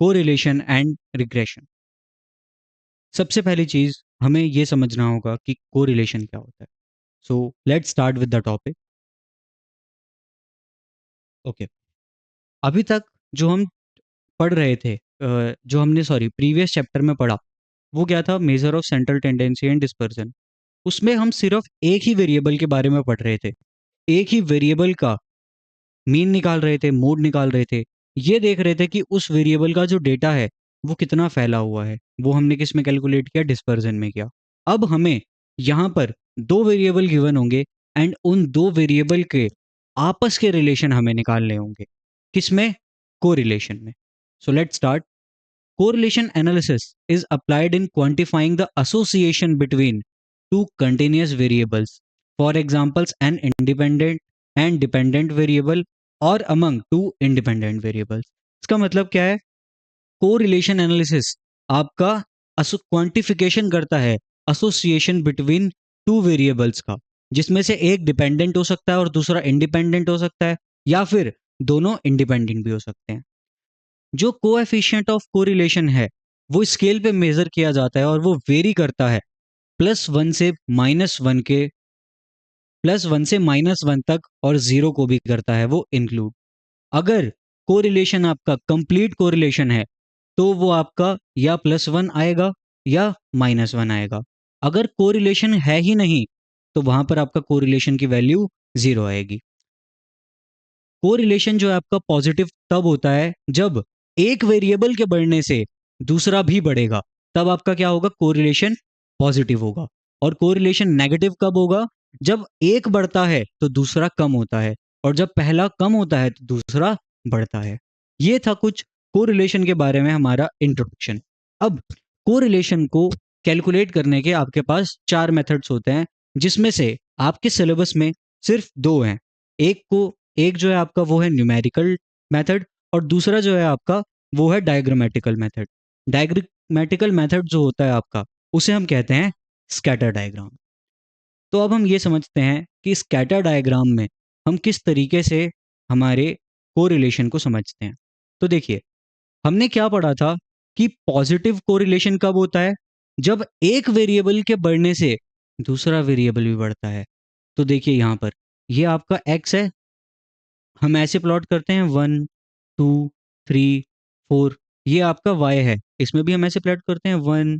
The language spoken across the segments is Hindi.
Correlation and regression. सबसे पहली चीज हमें ये समझना होगा कि कोरिलेशन क्या होता है। So let's start with the topic. Okay, अभी तक जो हम पढ़ रहे थे, जो हमने प्रीवियस चैप्टर में पढ़ा, वो क्या था? Measure of central tendency and dispersion. उसमें हम सिर्फ एक ही वेरिएबल के बारे में पढ़ रहे थे, एक ही वेरिएबल का मीन निकाल रहे थे, मोड निकाल रहे थे, ये देख रहे थे कि उस वेरिएबल का जो डेटा है वो कितना फैला हुआ है। वो हमने किस में कैलकुलेट किया? डिस्पर्जन में किया। अब हमें यहाँ पर दो वेरिएबल गिवन होंगे एंड उन दो वेरिएबल के आपस के रिलेशन हमें निकालने होंगे। किसमें? कोरिलेशन में। So let's start. Correlation analysis is applied in quantifying the association between two continuous variables. For examples, an independent and dependent variable or among two independent variables. इसका मतलब क्या है? कोरिलेशन एनालिसिस आपका क्वांटिफिकेशन करता है एसोसिएशन बिटवीन टू वेरिएबल्स का, जिसमें से एक डिपेंडेंट हो सकता है और दूसरा इंडिपेंडेंट हो सकता है, या फिर दोनों इंडिपेंडेंट भी हो सकते हैं। जो कोएफिशिएंट ऑफ कोरिलेशन है वो स्केल पे मेजर किया जाता है और वो वेरी करता है +1 से -1 के, +1 से -1 तक, और 0 को भी करता है वो इंक्लूड। अगर कोरिलेशन आपका कंप्लीट कोरिलेशन है तो वो आपका या +1 आएगा या -1 आएगा। अगर कोरिलेशन है ही नहीं तो वहां पर आपका कोरिलेशन की वैल्यू 0 आएगी। कोरिलेशन जो है आपका पॉजिटिव तब होता है जब एक वेरिएबल के बढ़ने से दूसरा भी बढ़ेगा, तब आपका क्या होगा? कोरिलेशन पॉजिटिव होगा। और कोरिलेशन नेगेटिव कब होगा? जब एक बढ़ता है तो दूसरा कम होता है, और जब पहला कम होता है तो दूसरा बढ़ता है। ये था कुछ कोरिलेशन के बारे में हमारा इंट्रोडक्शन। अब कोरिलेशन को कैलकुलेट करने के आपके पास 4 मेथड्स होते हैं, जिसमें से आपके सिलेबस में सिर्फ 2 हैं। एक जो है आपका वो है न्यूमेरिकल मेथड, और दूसरा जो है आपका वो है डायग्रामेटिकल मेथड। डायग्रामेटिकल मेथड जो होता है आपका, उसे हम कहते हैं स्कैटर डायग्राम। तो अब हम ये समझते हैं कि स्कैटर डायग्राम में हम किस तरीके से हमारे कोरिलेशन को समझते हैं। तो देखिए, हमने क्या पढ़ा था कि पॉजिटिव कोरिलेशन कब होता है? जब एक वेरिएबल के बढ़ने से दूसरा वेरिएबल भी बढ़ता है। तो देखिए यहाँ पर ये आपका x है, हम ऐसे प्लॉट करते हैं 1 2 3 4। ये आपका y है, इसमें भी हम ऐसे प्लॉट करते हैं 1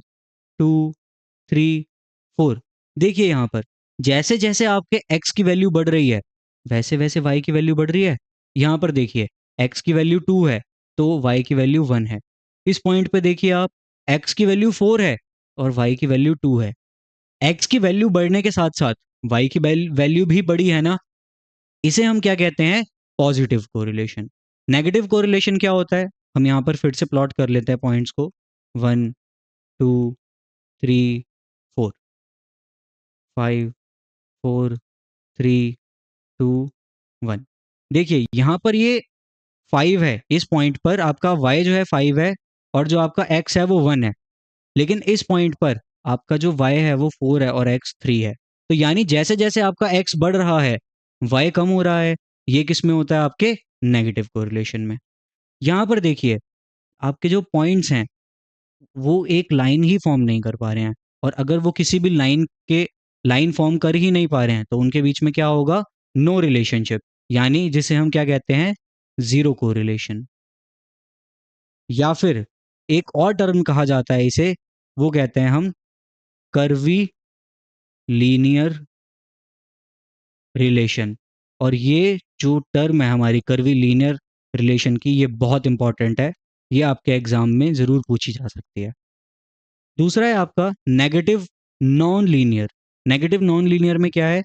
2 3 4। देखिए यहाँ पर जैसे जैसे आपके x की वैल्यू बढ़ रही है वैसे वैसे y की वैल्यू बढ़ रही है। यहाँ पर देखिए x की वैल्यू 2 है तो y की वैल्यू 1 है। इस पॉइंट पे देखिए आप, x की वैल्यू 4 है और y की वैल्यू 2 है। x की वैल्यू बढ़ने के साथ साथ y की वैल्यू भी बढ़ी है ना। इसे हम क्या कहते हैं? Positive correlation. नेगेटिव कोरिलेशन क्या होता है? हम यहाँ पर फिर से प्लॉट कर लेते हैं पॉइंट्स को, 1 2 3 4 5 4 3 2 1। देखिए यहाँ पर ये 5 है, इस पॉइंट पर आपका y जो है 5 है और जो आपका x है वो 1 है। लेकिन इस पॉइंट पर आपका जो y है वो 4 है और x 3 है। तो यानी जैसे जैसे आपका x बढ़ रहा है y कम हो रहा है। ये किस में होता है? आपके नेगेटिव कोरिलेशन में। यहाँ पर देखिए आपके जो पॉइंट्स हैं वो एक लाइन ही फॉर्म नहीं कर पा रहे हैं, और अगर वो किसी भी लाइन फॉर्म कर ही नहीं पा रहे हैं तो उनके बीच में क्या होगा? नो रिलेशनशिप, यानी जिसे हम क्या कहते हैं? Zero correlation. या फिर एक और टर्म कहा जाता है इसे, वो कहते हैं हम कर्वी लीनियर रिलेशन। और ये जो टर्म है हमारी कर्वी लीनियर रिलेशन की, ये बहुत इंपॉर्टेंट है, ये आपके एग्जाम में जरूर पूछी जा सकती है। दूसरा है आपका negative non linear. Negative non linear में क्या है?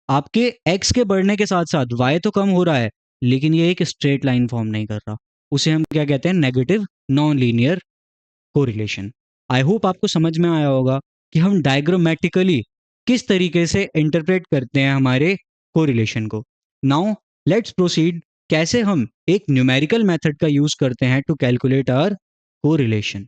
आपके एक्स के बढ़ने के साथ साथ वाई तो कम हो रहा है लेकिन ये एक स्ट्रेट लाइन फॉर्म नहीं कर रहा। उसे हम क्या कहते हैं? Negative non linear correlation. आई होप आपको समझ में आया होगा कि हम डायग्रामेटिकली किस तरीके से इंटरप्रेट करते हैं हमारे कोरिलेशन को। नाउ लेट्स प्रोसीड, कैसे हम एक न्यूमेरिकल मेथड का यूज करते हैं टू कैलकुलेट आवर कोरिलेशन,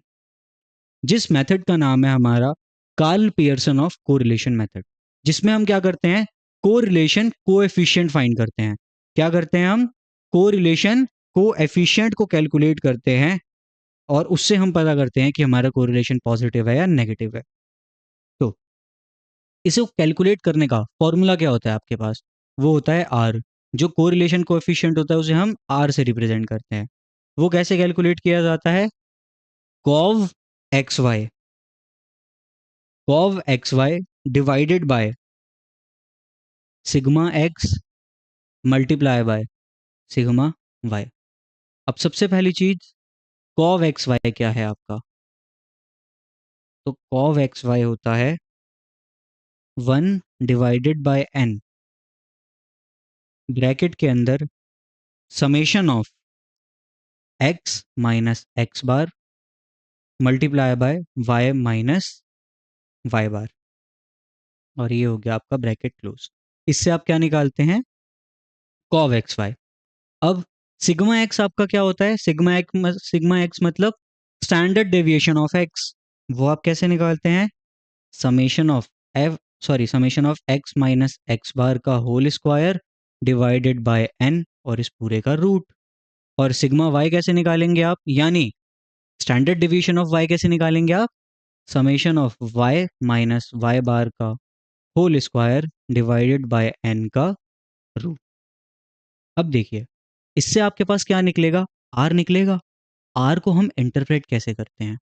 जिस मेथड का नाम है हमारा Karl Pearson of correlation method, जिसमें हम क्या करते हैं? कोरिलेशन कोएफिशिएंट फाइंड करते हैं। क्या करते हैं हम? कोरिलेशन कोएफिशिएंट को कैलकुलेट करते हैं और उससे हम पता करते हैं कि हमारा कोरिलेशन पॉजिटिव है या नेगेटिव है। तो इसे कैलकुलेट करने का फॉर्मूला क्या होता है आपके पास? वो होता है आर। जो कोरिलेशन कोएफिशिएंट होता है उसे हम आर से रिप्रेजेंट करते हैं। वो कैसे कैलकुलेट किया जाता है? Cov x y, cov x y divided by sigma x multiply by sigma y. अब सबसे पहली चीज, कॉव एक्स वाई क्या है आपका? तो कॉव एक्स वाई होता है 1/n, ब्रैकेट के अंदर summation of x minus x bar multiply by y minus y bar, और ये हो गया आपका ब्रैकेट क्लोज। इससे आप क्या निकालते हैं? Cov x y. अब सिग्मा एक्स आपका क्या होता है? सिग्मा एक्स मतलब स्टैंडर्ड डेविएशन ऑफ एक्स। वो आप कैसे निकालते हैं? Summation of f summation of x minus x bar का whole square divided by n और इस पूरे का रूट। और सिग्मा वाई कैसे निकालेंगे आप? यानी स्टैंडर्ड डिवीजन ऑफ वाई कैसे निकालेंगे आप? Summation of y minus y bar का whole square divided by n का रूट। अब देखिए, इससे आपके पास क्या निकलेगा? आर निकलेगा। आर को हम इंटरप्रेट कैसे करते हैं?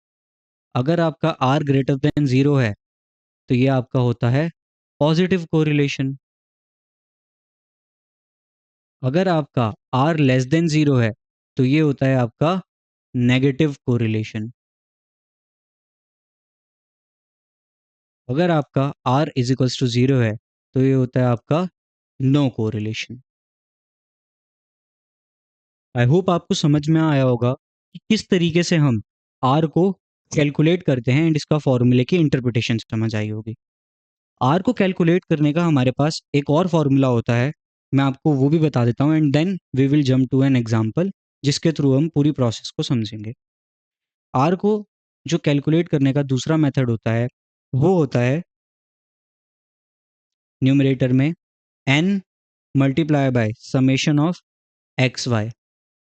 अगर आपका आर ग्रेटर देन जीरो है तो ये आपका होता है पॉजिटिव कोरिलेशन। अगर आपका आर लेस देन जीरो है तो ये होता है आपका नेगेटिव कोरिलेशन। अगर आपका r is equals to zero है तो ये होता है आपका नो कोरिलेशन। आई होप आपको समझ में आया होगा कि किस तरीके से हम आर को कैलकुलेट करते हैं एंड इसका फॉर्मूले की इंटरप्रिटेशन समझ आई होगी। आर को कैलकुलेट करने का हमारे पास एक और फॉर्मूला होता है, मैं आपको वो भी बता देता हूँ and then we will jump to an example जिसके थ्रू हम पूरी प्रोसेस को समझेंगे। आर को जो कैलकुलेट करने का दूसरा मेथड होता है वो होता है न्यूमरेटर में n multiply by summation of x y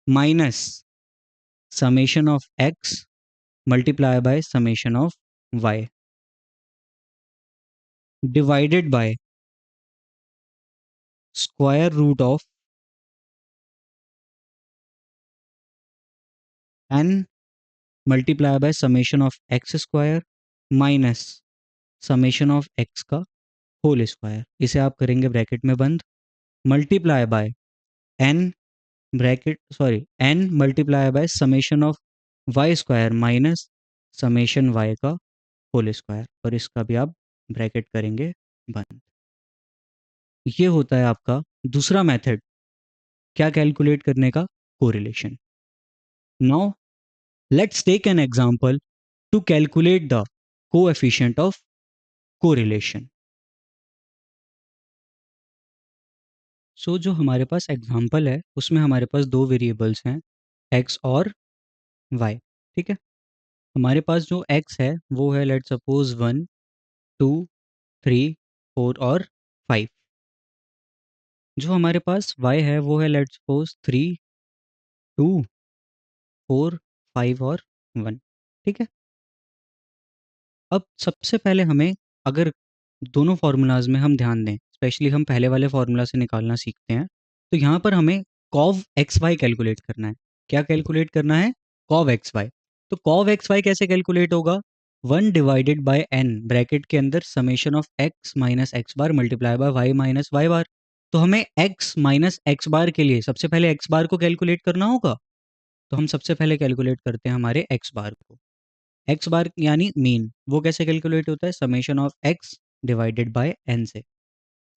minus summation of x multiply by summation of y divided by square root of n multiply by summation of x square minus summation of x का होल स्क्वायर। इसे आप करेंगे ब्रैकेट में बंद, multiply by n n multiply by summation of y square minus summation y का होल स्क्वायर, और इसका भी आप ब्रैकेट करेंगे बंद। ये होता है आपका दूसरा मेथड क्या कैलकुलेट करने का? Correlation. Now let's take an example to calculate the coefficient of correlation. So जो हमारे पास एग्जांपल है उसमें हमारे पास दो वेरिएबल्स हैं, x और y। ठीक है, हमारे पास जो x है वो है लेट सपोज 1 2 3 4 और 5। जो हमारे पास y है वो है लेट सपोज 3 2 4 5 और 1। ठीक है, अब सबसे पहले हमें, अगर दोनों फार्मूलाज में हम ध्यान दें, स्पेशली हम पहले वाले फार्मूला से निकालना सीखते हैं, तो यहाँ पर हमें कॉव एक्स वाई कैलकुलेट करना है। क्या कैलकुलेट करना है? Cov x y. तो कॉव एक्स वाई कैसे कैलकुलेट होगा? 1/n ब्रैकेट के अंदर summation of x minus x bar multiply by y minus y bar. तो हमें एक्स माइनस एक्स बार के लिए सबसे पहले एक्स बार को कैलकुलेट करना होगा। तो हम सबसे पहले कैलकुलेट करते हैं हमारे एक्स बार को। एक्स बार यानी मीन, वो कैसे कैलकुलेट होता है? Summation of x divided by n से।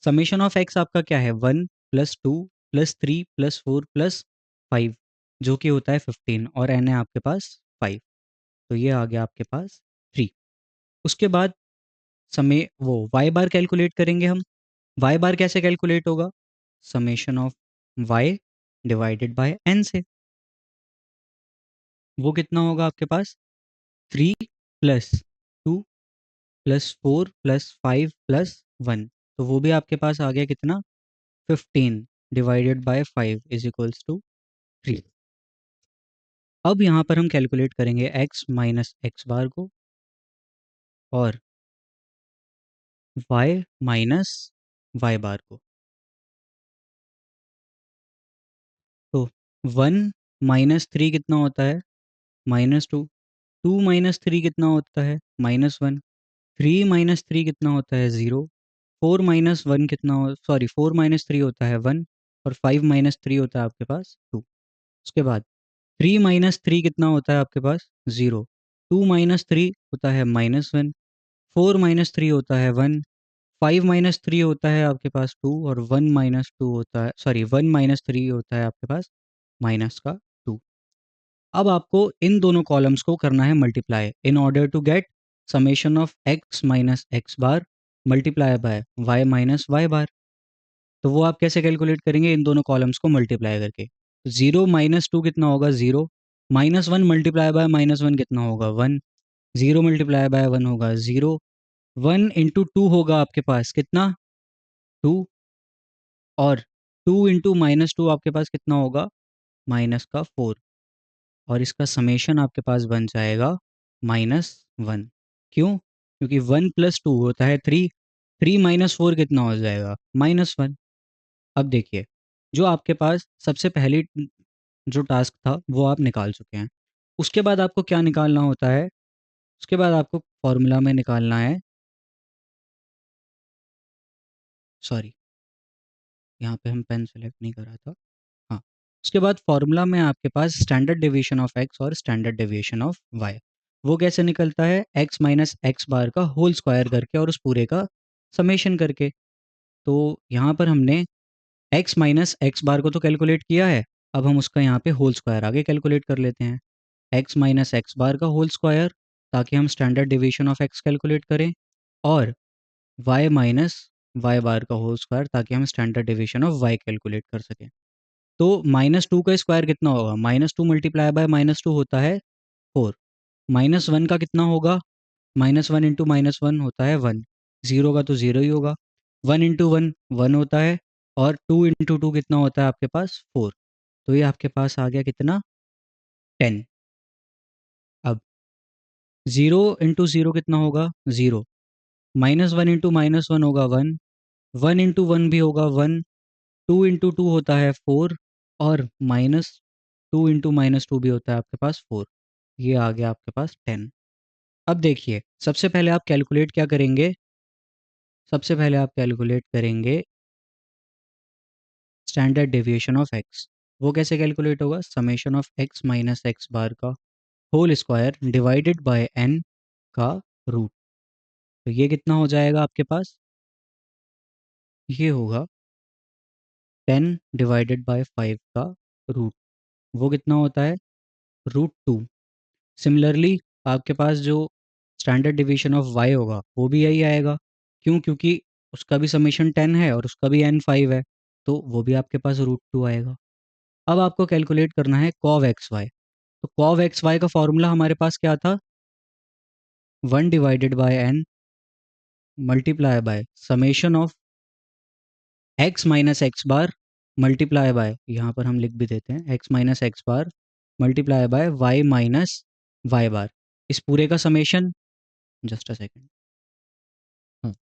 समेशन ऑफ एक्स आपका क्या है? 1 + 2 + 3 + 4 + 5, जो कि होता है 15, और एन है आपके पास 5। तो ये आ गया आपके पास 3। उसके बाद समय वो वाई बार कैलकुलेट करेंगे हम। वाई बार कैसे कैलकुलेट होगा? Summation of y divided by n से। वो कितना होगा आपके पास? 3 + 2 + 4 + 5 + 1। तो वो भी आपके पास आ गया कितना? 15 divided by 5 is equals to 3। अब यहाँ पर हम कैलकुलेट करेंगे x माइनस एक्स बार को और y माइनस वाई बार को। तो 1 - 3 कितना होता है? -2। 2 - 3 कितना होता है? -1। 3 - 3 कितना होता है? 0। 4 - 1 कितना हो सॉरी 4 - 3 होता है 1 और 5 - 3 होता है आपके पास 2। उसके बाद 3 - 3 कितना होता है आपके पास? 0। 2 - 3 होता है -1। 4 - 3 होता है 1। 5 - 3 होता है आपके पास 2 और 1 - 2 होता है 1 - 3 होता है आपके पास माइनस का 2। अब आपको इन दोनों कॉलम्स को करना है multiply in order to get summation of x minus x bar multiply by y minus y bar. तो वो आप कैसे कैलकुलेट करेंगे? इन दोनों कॉलम्स को मल्टीप्लाई करके। 0 - 2 कितना होगा? 0। -1 मल्टीप्लाई बाय -1 कितना होगा? 1। 0 मल्टीप्लाई बाय 1 होगा 0। 1 इंटू 2 होगा आपके पास कितना? 2। और 2 इंटू -2 आपके पास कितना होगा? माइनस का 4। और इसका समेशन आपके पास बन जाएगा -1। क्यों? क्योंकि 1 + 2 होता है 3। 3 - 4 कितना हो जाएगा? -1। अब देखिए, जो आपके पास सबसे पहली जो टास्क था वो आप निकाल चुके हैं। उसके बाद आपको क्या निकालना होता है? उसके बाद आपको फॉर्मूला में निकालना है, सॉरी यहाँ पे हम पेन सेलेक्ट नहीं करा था। हाँ, उसके बाद फॉर्मूला में आपके पास स्टैंडर्ड डेविएशन ऑफ एक्स और स्टैंडर्ड डेविएशन ऑफ वाई। वो कैसे निकलता है? एक्स माइनस एक्स बार का होल स्क्वायर करके और उस पूरे का समेशन करके। तो यहाँ पर हमने एक्स माइनस एक्स बार को तो कैलकुलेट किया है, अब हम उसका यहाँ पे होल स्क्वायर आगे कैलकुलेट कर लेते हैं। एक्स माइनस एक्स बार का होल स्क्वायर ताकि हम standard deviation of x calculate करें, और वाई माइनस वाई बार का होल स्क्वायर ताकि हम standard deviation of y calculate कर सकें। तो -2 का स्क्वायर कितना होगा? -2 मल्टीप्लाई बाय -2 होता है 4। -1 का कितना होगा? -1 इंटू -1 होता है 1। 0 का तो 0 ही होगा। 1 इंटू 1 1 होता है। और 2 इंटू 2 कितना होता है आपके पास? 4। तो ये आपके पास आ गया कितना? 10। अब 0 इंटू 0 कितना होगा? 0। -1 इंटू -1 होगा 1। 1 इंटू 1 भी होगा 1। 2 इंटू 2 होता है 4। और -2 इंटू -2 भी होता है आपके पास 4। ये आ गया आपके पास 10। अब देखिए, सबसे पहले आप कैलकुलेट क्या करेंगे? सबसे पहले आप कैलकुलेट करेंगे स्टैंडर्ड डेविएशन ऑफ एक्स। वो कैसे कैलकुलेट होगा? Summation of x minus x bar का whole square divided by n का रूट। तो ये कितना हो जाएगा आपके पास? ये होगा 10/5 का रूट। वो कितना होता है? √2। सिमिलरली आपके पास जो स्टैंडर्ड डिवीजन ऑफ वाई होगा वो भी यही आएगा। क्यों? क्योंकि उसका भी समेशन 10 है और उसका भी n 5 है, तो वो भी आपके पास √2 आएगा। अब आपको कैलकुलेट करना है cov एक्स वाई। तो cov एक्स वाई का फॉर्मूला हमारे पास क्या था? 1/n multiply by summation of x minus x bar multiply by, यहाँ पर हम लिख भी देते हैं, x minus x bar multiply by y minus y bar. इस पूरे का समेशन, जस्ट अ सेकेंड, हाँ,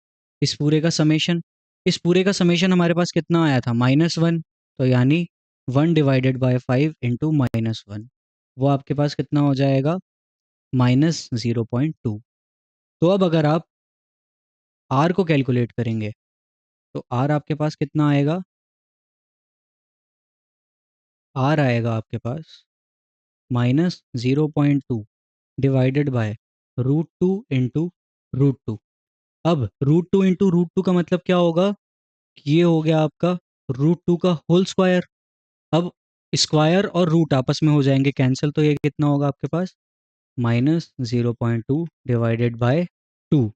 इस पूरे का समेशन हमारे पास कितना आया था? -1। तो यानी 1/5 इंटू -1, वो आपके पास कितना हो जाएगा? -0.2। तो अब अगर आप आर को कैलकुलेट करेंगे तो आर आपके पास कितना आएगा? आर आएगा आपके पास -0.2 डिवाइडेड बाय √2 इंटू √2। अब √2 इंटू √2 का मतलब क्या होगा? ये हो गया आपका √2 का होल स्क्वायर। अब स्क्वायर और रूट आपस में हो जाएंगे कैंसिल, तो ये कितना होगा आपके पास? -0.2 डिवाइडेड बाय 2।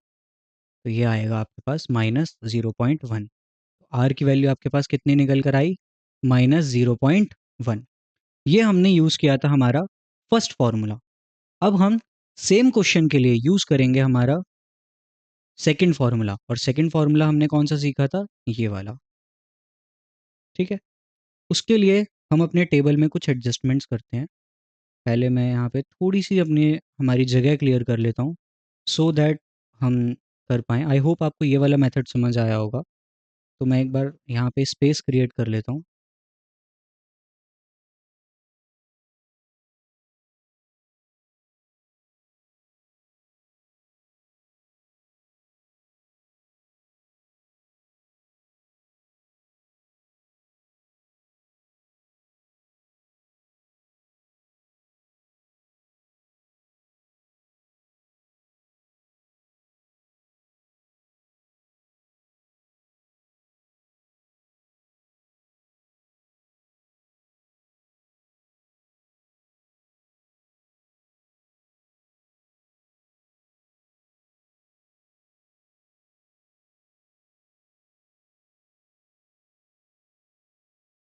तो ये आएगा आपके पास -0.1। आर की वैल्यू आपके पास कितनी निकल कर आई? -0.1। ये हमने यूज़ किया था हमारा फर्स्ट फॉर्मूला। अब हम सेम क्वेश्चन के लिए यूज़ करेंगे हमारा सेकंड फार्मूला, और सेकंड फार्मूला हमने कौन सा सीखा था? ये वाला। ठीक है, उसके लिए हम अपने टेबल में कुछ एडजस्टमेंट्स करते हैं। पहले मैं यहाँ पे थोड़ी सी अपनी हमारी जगह क्लियर कर लेता हूँ सो दैट हम कर पाएँ। आई होप आपको ये वाला मेथड समझ आया होगा। तो मैं एक बार यहाँ पे स्पेस क्रिएट कर लेता हूँ।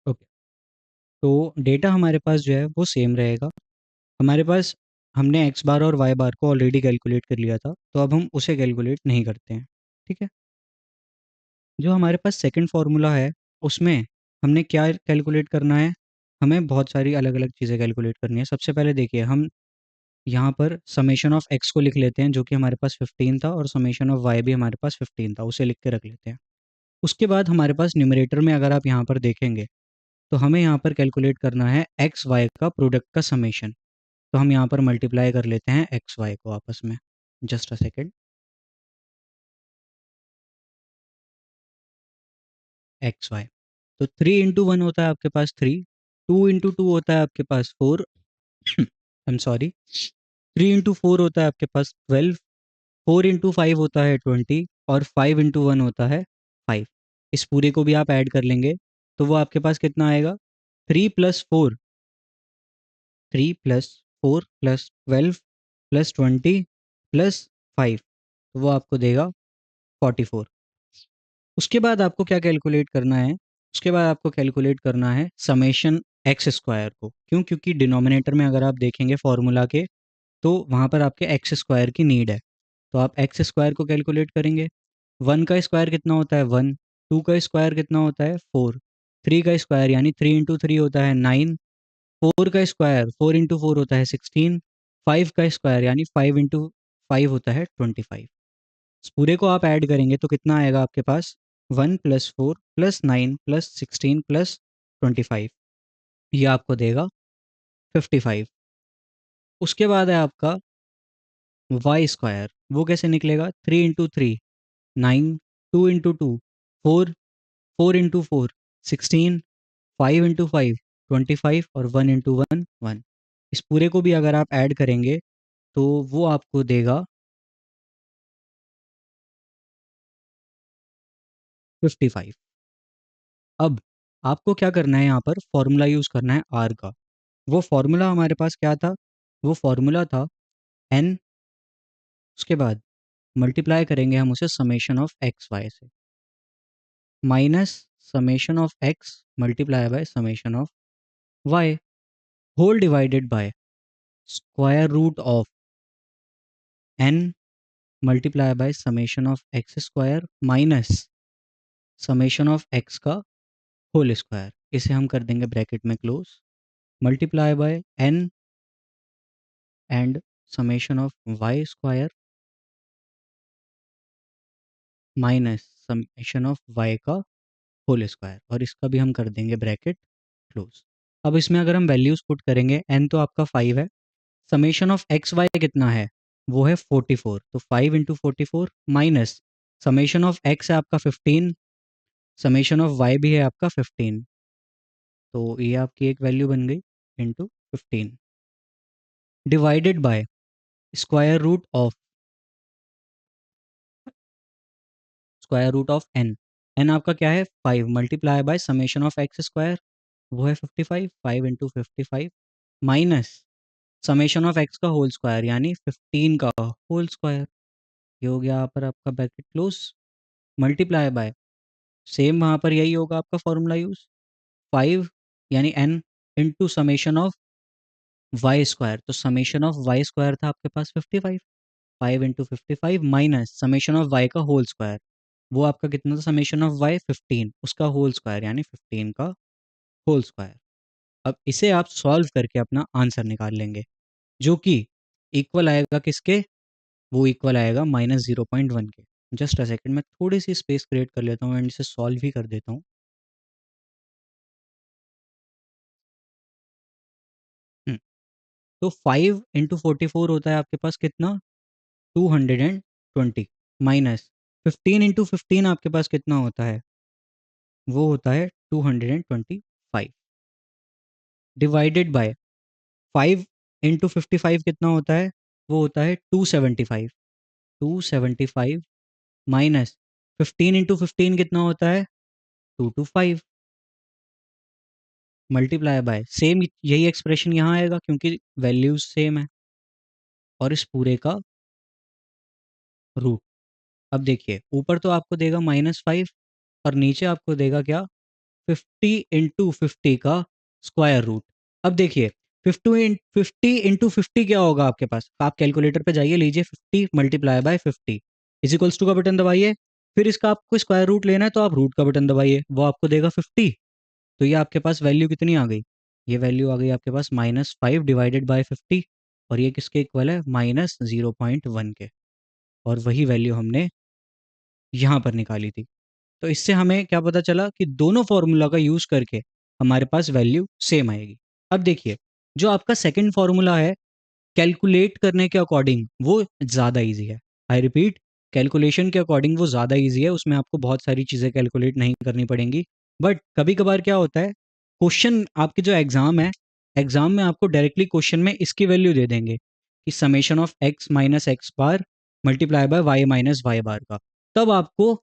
ओके, तो डेटा हमारे पास जो है वो सेम रहेगा। हमारे पास हमने एक्स बार और वाई बार को ऑलरेडी कैलकुलेट कर लिया था, तो अब हम उसे कैलकुलेट नहीं करते हैं। ठीक है, जो हमारे पास सेकंड फार्मूला है उसमें हमने क्या कैलकुलेट करना है, हमें बहुत सारी अलग अलग चीज़ें कैलकुलेट करनी है। सबसे पहले देखिए, हम यहाँ पर समेशन ऑफ एक्स को लिख लेते हैं जो कि हमारे पास 15 था, और समेशन ऑफ वाई भी हमारे पास 15 था, उसे लिख के रख लेते हैं। उसके बाद हमारे पास न्यूमरेटर में अगर आप यहाँ पर देखेंगे तो हमें यहाँ पर कैलकुलेट करना है एक्स वाई का प्रोडक्ट का समेशन। तो हम यहाँ पर मल्टीप्लाई कर लेते हैं एक्स वाई को आपस में। Just a second. X y, तो 3 into 1 होता है आपके पास 3, 2 into 2 होता है आपके पास 4, आई एम सॉरी, 3 into 4 होता है आपके पास 12, 4 into 5 होता है 20, और 5 into 1 होता है 5। इस पूरे को भी आप ऐड कर लेंगे तो वो आपके पास कितना आएगा, 3 + 4, 3 + 4 + 12 + 20 + 5, तो वो आपको देगा 44। उसके बाद आपको क्या कैलकुलेट करना है, उसके बाद आपको कैलकुलेट करना है समेशन एक्स स्क्वायर को। क्यों? क्योंकि डिनोमिनेटर में अगर आप देखेंगे फॉर्मूला के, तो वहाँ पर आपके एक्स स्क्वायर की नीड है। तो आप एक्स स्क्वायर को कैलकुलेट करेंगे। 1 का स्क्वायर कितना होता है 1, 2 का स्क्वायर कितना होता है 4, 3 का स्क्वायर यानी 3 into 3 होता है 9, 4 का स्क्वायर 4 into 4 होता है 16, 5 का स्क्वायर यानी 5 into 5 होता है 25। इस पूरे को आप ऐड करेंगे तो कितना आएगा आपके पास, 1 + 4 + 9 + 16 + 25, ये आपको देगा 55। उसके बाद है आपका वाई स्क्वायर, वो कैसे निकलेगा, 3 into 3 9, 2 into 2 4, 4 into 4 16, 5 into 5 25, और 1 into 1 1। इस पूरे को भी अगर आप ऐड करेंगे तो वो आपको देगा 55। अब आपको क्या करना है, यहाँ पर फॉर्मूला यूज़ करना है आर का। वो फॉर्मूला हमारे पास क्या था, वो फॉर्मूला था एन, उसके बाद मल्टीप्लाई करेंगे हम उसे समेशन ऑफ एक्स वाई से, minus summation of x multiply by summation of y, whole divided by square root of n multiply by summation of x square minus summation of x का होल स्क्वायर। इसे हम कर देंगे ब्रैकेट में close, multiply by n and summation of y square minus summation of y का होल स्क्वायर, और इसका भी हम कर देंगे ब्रैकेट क्लोज। अब इसमें अगर हम वैल्यूज पुट करेंगे, एन तो आपका 5 है, समेशन ऑफ एक्स वाई कितना है, वो है 44, तो 5 into 44 minus summation of x है आपका 15, समेशन ऑफ वाई भी है आपका 15, तो ये आपकी एक वैल्यू बन गई into 15, divided by square root of n. N आपका क्या है 5, multiply by summation of x square, वो है 55, 5 into 55 minus summation of x का होल स्क्वायर यानी 15 का होल स्क्वायर। ये हो गया यहाँ पर आपका bracket close, multiply by same वहाँ पर यही होगा आपका फॉर्मूला यूज, 5 यानी n into summation of y square, तो समेशन ऑफ वाई स्क्वायर था आपके पास 55, 5 into 55 minus summation of y का होल स्क्वायर, वो आपका कितना था समेशन ऑफ वाई 15, उसका होल स्क्वायर यानी 15 का होल स्क्वायर। अब इसे आप सॉल्व करके अपना आंसर निकाल लेंगे, जो कि इक्वल आएगा किसके, वो इक्वल आएगा -0.1 के। जस्ट अ सेकंड, मैं थोड़ी सी स्पेस क्रिएट कर लेता हूँ एंड इसे सॉल्व ही कर देता हूँ। हम्म, तो 5 × 44 होता है आपके पास कितना, 220, माइनस 15 × 15 आपके पास कितना होता है, वो होता है 225, डिवाइडेड बाय 5 × 55 कितना होता है, वो होता है 275, 275 माइनस 15 × 15 कितना होता है, 225, मल्टीप्लाई बाय सेम, यही एक्सप्रेशन यहाँ आएगा क्योंकि वैल्यूज सेम है, और इस पूरे का रूट। अब देखिए ऊपर तो आपको देगा -5 और नीचे आपको देगा क्या, 50 × 50 का स्क्वायर रूट। अब देखिए 50 × 50 क्या होगा आपके पास, आप कैलकुलेटर पे जाइए, लीजिए 50 मल्टीप्लाई बाय 50 इजिकल्स टू का बटन दबाइए, फिर इसका आपको स्क्वायर रूट लेना है तो आप रूट का बटन दबाइए, वो आपको देगा 50। तो ये आपके पास वैल्यू कितनी आ गई, ये वैल्यू आ गई आपके पास -5 डिवाइडेड बाय 50, और ये किसके इक्वल है, -0.1 के। और वही वैल्यू हमने यहाँ पर निकाली थी। तो इससे हमें क्या पता चला कि दोनों फॉर्मूला का यूज़ करके हमारे पास वैल्यू सेम आएगी। अब देखिए जो आपका सेकंड फॉर्मूला है, कैलकुलेट करने के अकॉर्डिंग वो ज़्यादा ईजी है। आई रिपीट, कैलकुलेशन के अकॉर्डिंग वो ज़्यादा ईजी है, उसमें आपको बहुत सारी चीज़ें कैलकुलेट नहीं करनी पड़ेंगी। बट कभी कभार क्या होता है, क्वेश्चन आपके जो एग्ज़ाम है, एग्ज़ाम में आपको डायरेक्टली क्वेश्चन में इसकी वैल्यू दे देंगे कि summation of x minus x bar multiply by y minus y bar का, तब आपको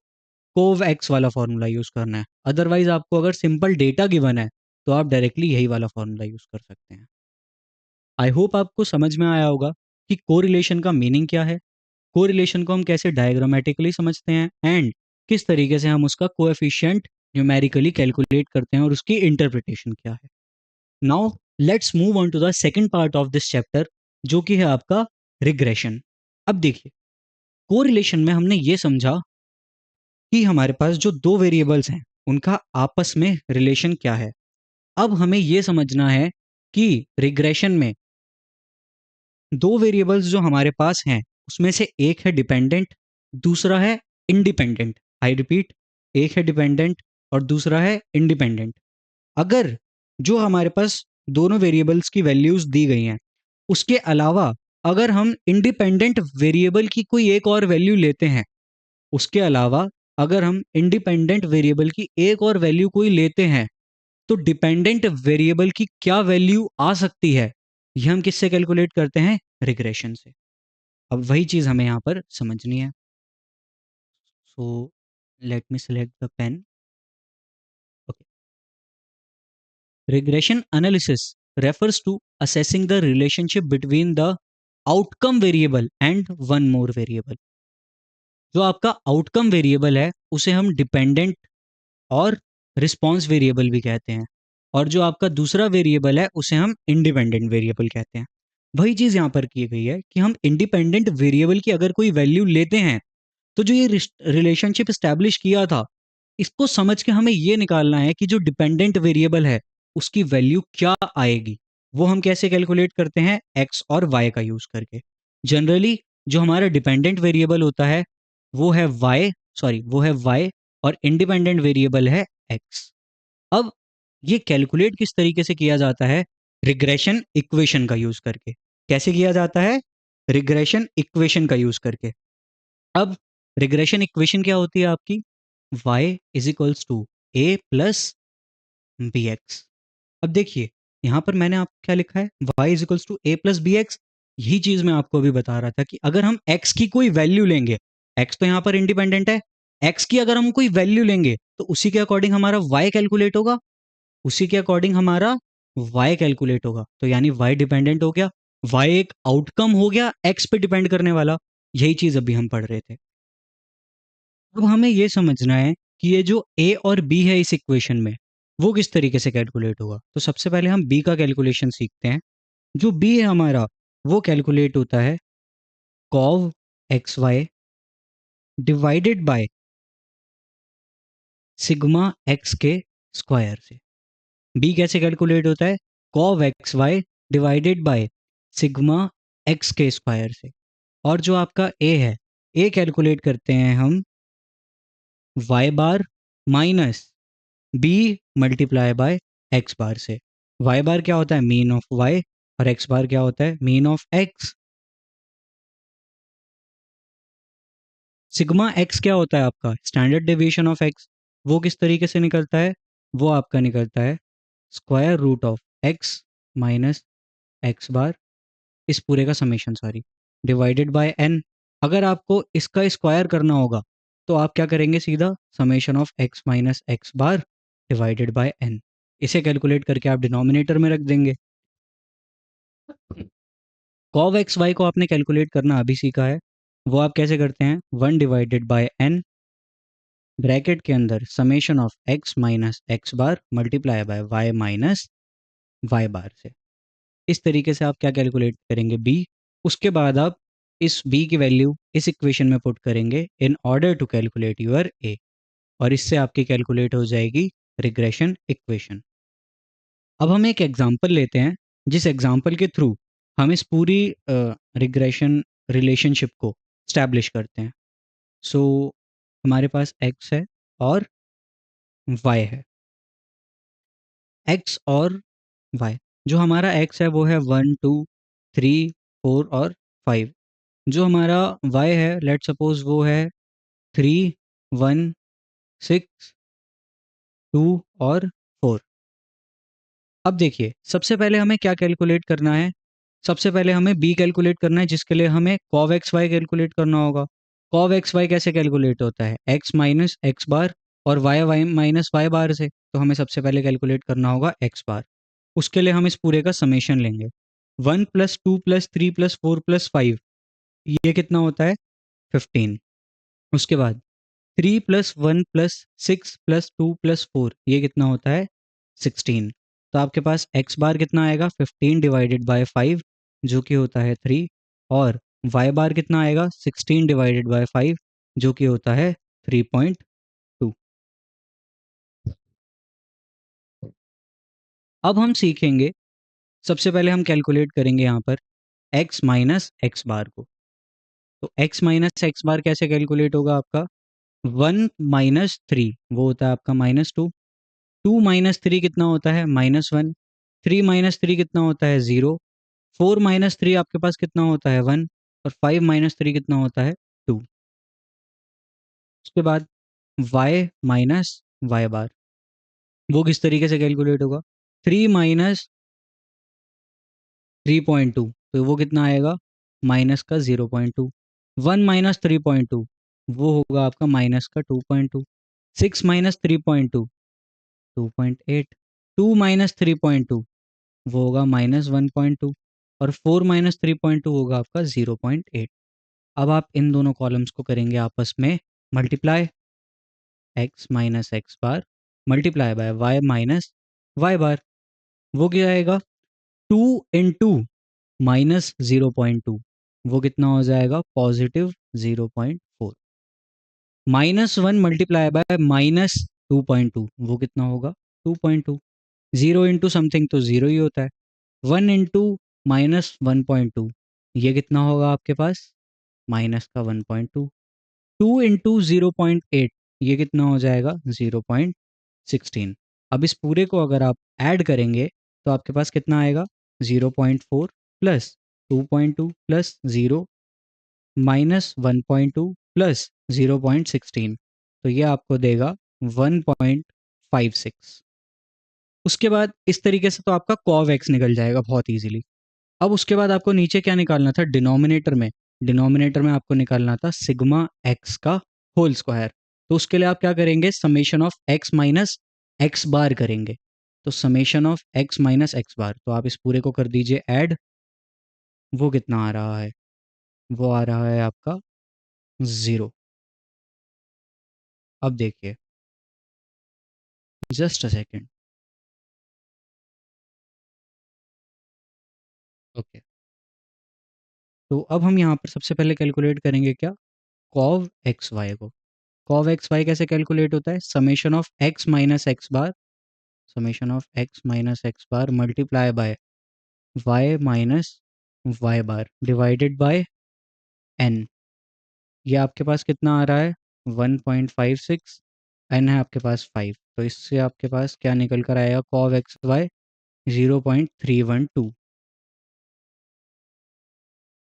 कोव एक्स वाला फॉर्मूला यूज़ करना है। अदरवाइज आपको अगर सिंपल डेटा गिवन है तो आप डायरेक्टली यही वाला फॉर्मूला यूज़ कर सकते हैं। आई होप आपको समझ में आया होगा कि कोरिलेशन का मीनिंग क्या है, कोरिलेशन को हम कैसे डायग्रामेटिकली समझते हैं, एंड किस तरीके से हम उसका कोएफिशिएंट न्यूमेरिकली कैलकुलेट करते हैं और उसकी इंटरप्रिटेशन क्या है। Now let's move on to the second part of this chapter, जो कि है आपका रिग्रेशन। अब देखिए कोरिलेशन में हमने ये समझा कि हमारे पास जो दो वेरिएबल्स हैं उनका आपस में रिलेशन क्या है। अब हमें ये समझना है कि रिग्रेशन में दो वेरिएबल्स जो हमारे पास हैं उसमें से एक है डिपेंडेंट, दूसरा है इंडिपेंडेंट। आई रिपीट, एक है डिपेंडेंट और दूसरा है इंडिपेंडेंट। अगर जो हमारे पास दोनों वेरिएबल्स की वैल्यूज दी गई हैं उसके अलावा अगर हम इंडिपेंडेंट वेरिएबल की कोई एक और वैल्यू लेते हैं, उसके अलावा अगर हम इंडिपेंडेंट वेरिएबल की एक और वैल्यू कोई लेते हैं, तो डिपेंडेंट वेरिएबल की क्या वैल्यू आ सकती है, ये हम किससे कैलकुलेट करते हैं, रिग्रेशन से। अब वही चीज हमें यहाँ पर समझनी है। So let me select the pen. Okay, regression analysis refers to assessing the relationship between the outcome variable and one more variable। जो आपका आउटकम वेरिएबल है उसे हम डिपेंडेंट और रिस्पॉन्स वेरिएबल भी कहते हैं, और जो आपका दूसरा वेरिएबल है उसे हम इंडिपेंडेंट वेरिएबल कहते हैं। वही चीज़ यहाँ पर की गई है कि हम इंडिपेंडेंट वेरिएबल की अगर कोई वैल्यू लेते हैं तो जो ये रिलेशनशिप इस्टेब्लिश किया था, इसको समझ के हमें ये निकालना है कि जो डिपेंडेंट वेरिएबल है उसकी वैल्यू क्या आएगी। वो हम कैसे कैलकुलेट करते हैं, एक्स और वाई का यूज करके। जनरली जो हमारा डिपेंडेंट वेरिएबल होता है वो है वाई, वो है वाई, और इंडिपेंडेंट वेरिएबल है एक्स। अब ये कैलकुलेट किस तरीके से किया जाता है, रिग्रेशन इक्वेशन का यूज करके। कैसे किया जाता है, रिग्रेशन इक्वेशन का यूज करके। अब रिग्रेशन इक्वेशन क्या होती है आपकी, y is equals to a plus b x. अब देखिए यहाँ पर मैंने आपको क्या लिखा है, y is equals to a plus b x. यही चीज मैं आपको अभी बता रहा था कि अगर हम x की कोई वैल्यू लेंगे, x तो यहाँ पर इंडिपेंडेंट है, x की अगर हम कोई वैल्यू लेंगे तो उसी के अकॉर्डिंग हमारा y कैलकुलेट होगा, उसी के अकॉर्डिंग हमारा y कैलकुलेट होगा। तो यानी y डिपेंडेंट हो गया, y एक आउटकम हो गया x पे डिपेंड करने वाला। यही चीज अभी हम पढ़ रहे थे। अब हमें ये समझना है कि ये जो ए और बी है इस इक्वेशन में, वो किस तरीके से कैलकुलेट होगा। तो सबसे पहले हम बी का कैलकुलेशन सीखते हैं। जो बी है हमारा, वो कैलकुलेट होता है cov x y divided by sigma x के स्क्वायर से। बी कैसे कैलकुलेट होता है, cov x y divided by sigma x के स्क्वायर से। और जो आपका ए है, ए कैलकुलेट करते हैं हम y bar minus b multiply by x bar से। वाई बार क्या होता है? मीन ऑफ वाई, और एक्स बार क्या होता है? Mean of x. Sigma x क्या होता है आपका? Standard deviation of x. वो किस तरीके से निकलता है? वो आपका निकलता है square root of x minus x bar, इस पूरे का summation sorry, divided by n. अगर आपको इसका स्क्वायर करना होगा तो आप क्या करेंगे? सीधा summation of x minus x bar divided by n. इसे कैलकुलेट करके आप डिनोमिनेटर में रख देंगे। कॉव एक्स वाई को आपने कैलकुलेट करना अभी सीखा है, वो आप कैसे करते हैं? 1 डिवाइडेड बाय एन ब्रैकेट के अंदर summation of x minus x bar multiply by y minus y bar से। इस तरीके से आप क्या कैलकुलेट करेंगे? बी। उसके बाद आप इस बी की वैल्यू इस इक्वेशन में पुट करेंगे in order to calculate your a, और इससे आपकी कैलकुलेट हो जाएगी रिग्रेशन इक्वेशन। अब हम एक एग्जांपल लेते हैं, जिस एग्जांपल के थ्रू हम इस पूरी रिग्रेशन रिलेशनशिप को स्टैब्लिश करते हैं। सो हमारे पास एक्स है और वाई है। एक्स और वाई, जो हमारा एक्स है वो है 1 2 3 4 और 5। जो हमारा वाई है, लेट सपोज वो है 3 1 6 2 और 4। अब देखिए, सबसे पहले हमें क्या कैलकुलेट करना है? सबसे पहले हमें बी कैलकुलेट करना है, जिसके लिए हमें कॉव एक्स वाई कैलकुलेट करना होगा। कॉव एक्स वाई कैसे कैलकुलेट होता है? एक्स माइनस एक्स बार और Y Y minus y bar से। तो हमें सबसे पहले कैलकुलेट करना होगा एक्स बार। उसके लिए हम इस पूरे का समेशन लेंगे। 1 प्लस 2 प्लस 3 प्लस 4 प्लस 5, ये कितना होता है? 15। उसके बाद 3 प्लस 1 प्लस 6 प्लस 2 प्लस 4, ये कितना होता है? 16। तो आपके पास एक्स बार कितना आएगा? 15 डिवाइडेड बाय 5, जो कि होता है 3। और वाई बार कितना आएगा? 16 डिवाइडेड बाय 5, जो कि होता है 3.2। अब हम सीखेंगे, सबसे पहले हम कैलकुलेट करेंगे यहाँ पर x माइनस एक्स बार को। तो x माइनस एक्स बार कैसे कैलकुलेट होगा आपका? 1 माइनस 3 वो होता है आपका -2। 2 माइनस 3 कितना होता है? -1। 3 माइनस 3 कितना होता है? 0। 4 माइनस 3 आपके पास कितना होता है? 1। और 5 माइनस 3 कितना होता है? 2। उसके बाद y माइनस वाई बार, वो किस तरीके से कैलकुलेट होगा? 3 माइनस 3.2, तो वो कितना आएगा? माइनस का 0.2। 1 माइनस 3.2, वो होगा आपका माइनस का 2.2। 6 माइनस 3.2, 2.8। 2 माइनस 3.2, वो होगा -1.2। और 4 माइनस 3.2 होगा आपका 0.8। अब आप इन दोनों कॉलम्स को करेंगे आपस में multiply, x minus x bar multiply by y minus y bar. वो क्या आएगा? 2 इंटू माइनस 0.2, वो कितना हो जाएगा? पॉजिटिव 0.4। -1 मल्टीप्लाई बाय -2.2, वो कितना होगा? 2.2। 0 इंटू समथिंग तो 0 ही होता है। 1 इंटू -1.2, ये कितना होगा आपके पास? माइनस का 1.2। 2 इंटू 0.8, ये कितना हो जाएगा? 0.16। अब इस पूरे को अगर आप ऐड करेंगे तो आपके पास कितना आएगा? 0.4 प्लस 2.2 प्लस 0 माइनस 1.2 प्लस 0.16, तो ये आपको देगा 1.56। उसके बाद इस तरीके से तो आपका कॉव एक्स निकल जाएगा बहुत इजीली। अब उसके बाद आपको नीचे क्या निकालना था? डिनोमिनेटर में। डिनोमिनेटर में आपको निकालना था सिग्मा एक्स का होल स्क्वायर। तो उसके लिए आप क्या करेंगे? Summation of x minus x bar करेंगे। तो summation of x minus x bar, तो आप इस पूरे को कर दीजिए ऐड। वो कितना आ रहा है? वो आ रहा है आपका 0। अब देखिए, जस्ट अ सेकेंड। ओके, तो अब हम यहाँ पर सबसे पहले कैलकुलेट करेंगे क्या? कॉव एक्स वाई को। कॉव एक्स वाई कैसे कैलकुलेट होता है? Summation of x minus x bar summation of x minus x bar multiply by y minus y bar divided by n. ये आपके पास कितना आ रहा है 1.56, एन है आपके पास 5, तो इससे आपके पास क्या निकल कर आएगा cov x y 0.312।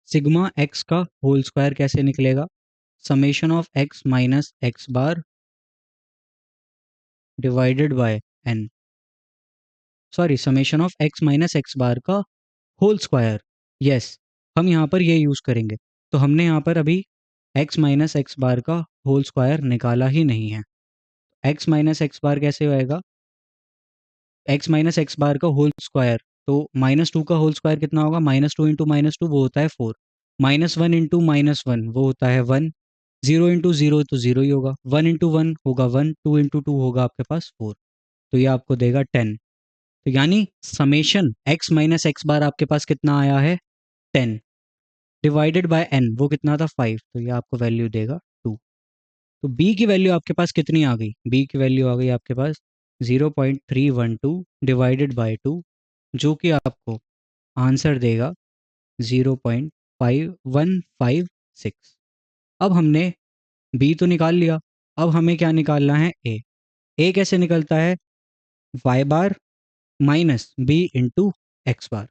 Sigma x का होल स्क्वायर कैसे निकलेगा, summation of x minus x bar divided by n, sorry summation of x minus x bar का होल स्क्वायर। यस, हम यहाँ पर ये यूज़ करेंगे। तो हमने यहाँ पर अभी एक्स माइनस एक्स बार का होल स्क्वायर निकाला ही नहीं है। एक्स माइनस एक्स बार कैसे होएगा, एक्स माइनस एक्स बार का होल स्क्वायर, तो -2 का होल स्क्वायर कितना होगा, -2 इंटू -2 वो होता है 4, -1 इंटू -1 वो होता है 1, 0 इंटू 0 तो 0 ही होगा, 1 इंटू 1 होगा 1, 2 इंटू 2 होगा आपके पास 4, तो ये आपको देगा 10। तो यानी समेशन एक्स माइनस एक्स बार आपके पास कितना आया है 10 डिवाइडेड बाय एन, वो कितना था 5, तो ये आपको वैल्यू देगा 2। तो बी की वैल्यू आपके पास कितनी आ गई, बी की वैल्यू आ गई आपके पास 0.312 डिवाइडेड बाय 2, जो कि आपको आंसर देगा 0.5156। अब हमने बी तो निकाल लिया, अब हमें क्या निकालना है ए कैसे निकलता है, Y bar minus B into x बार।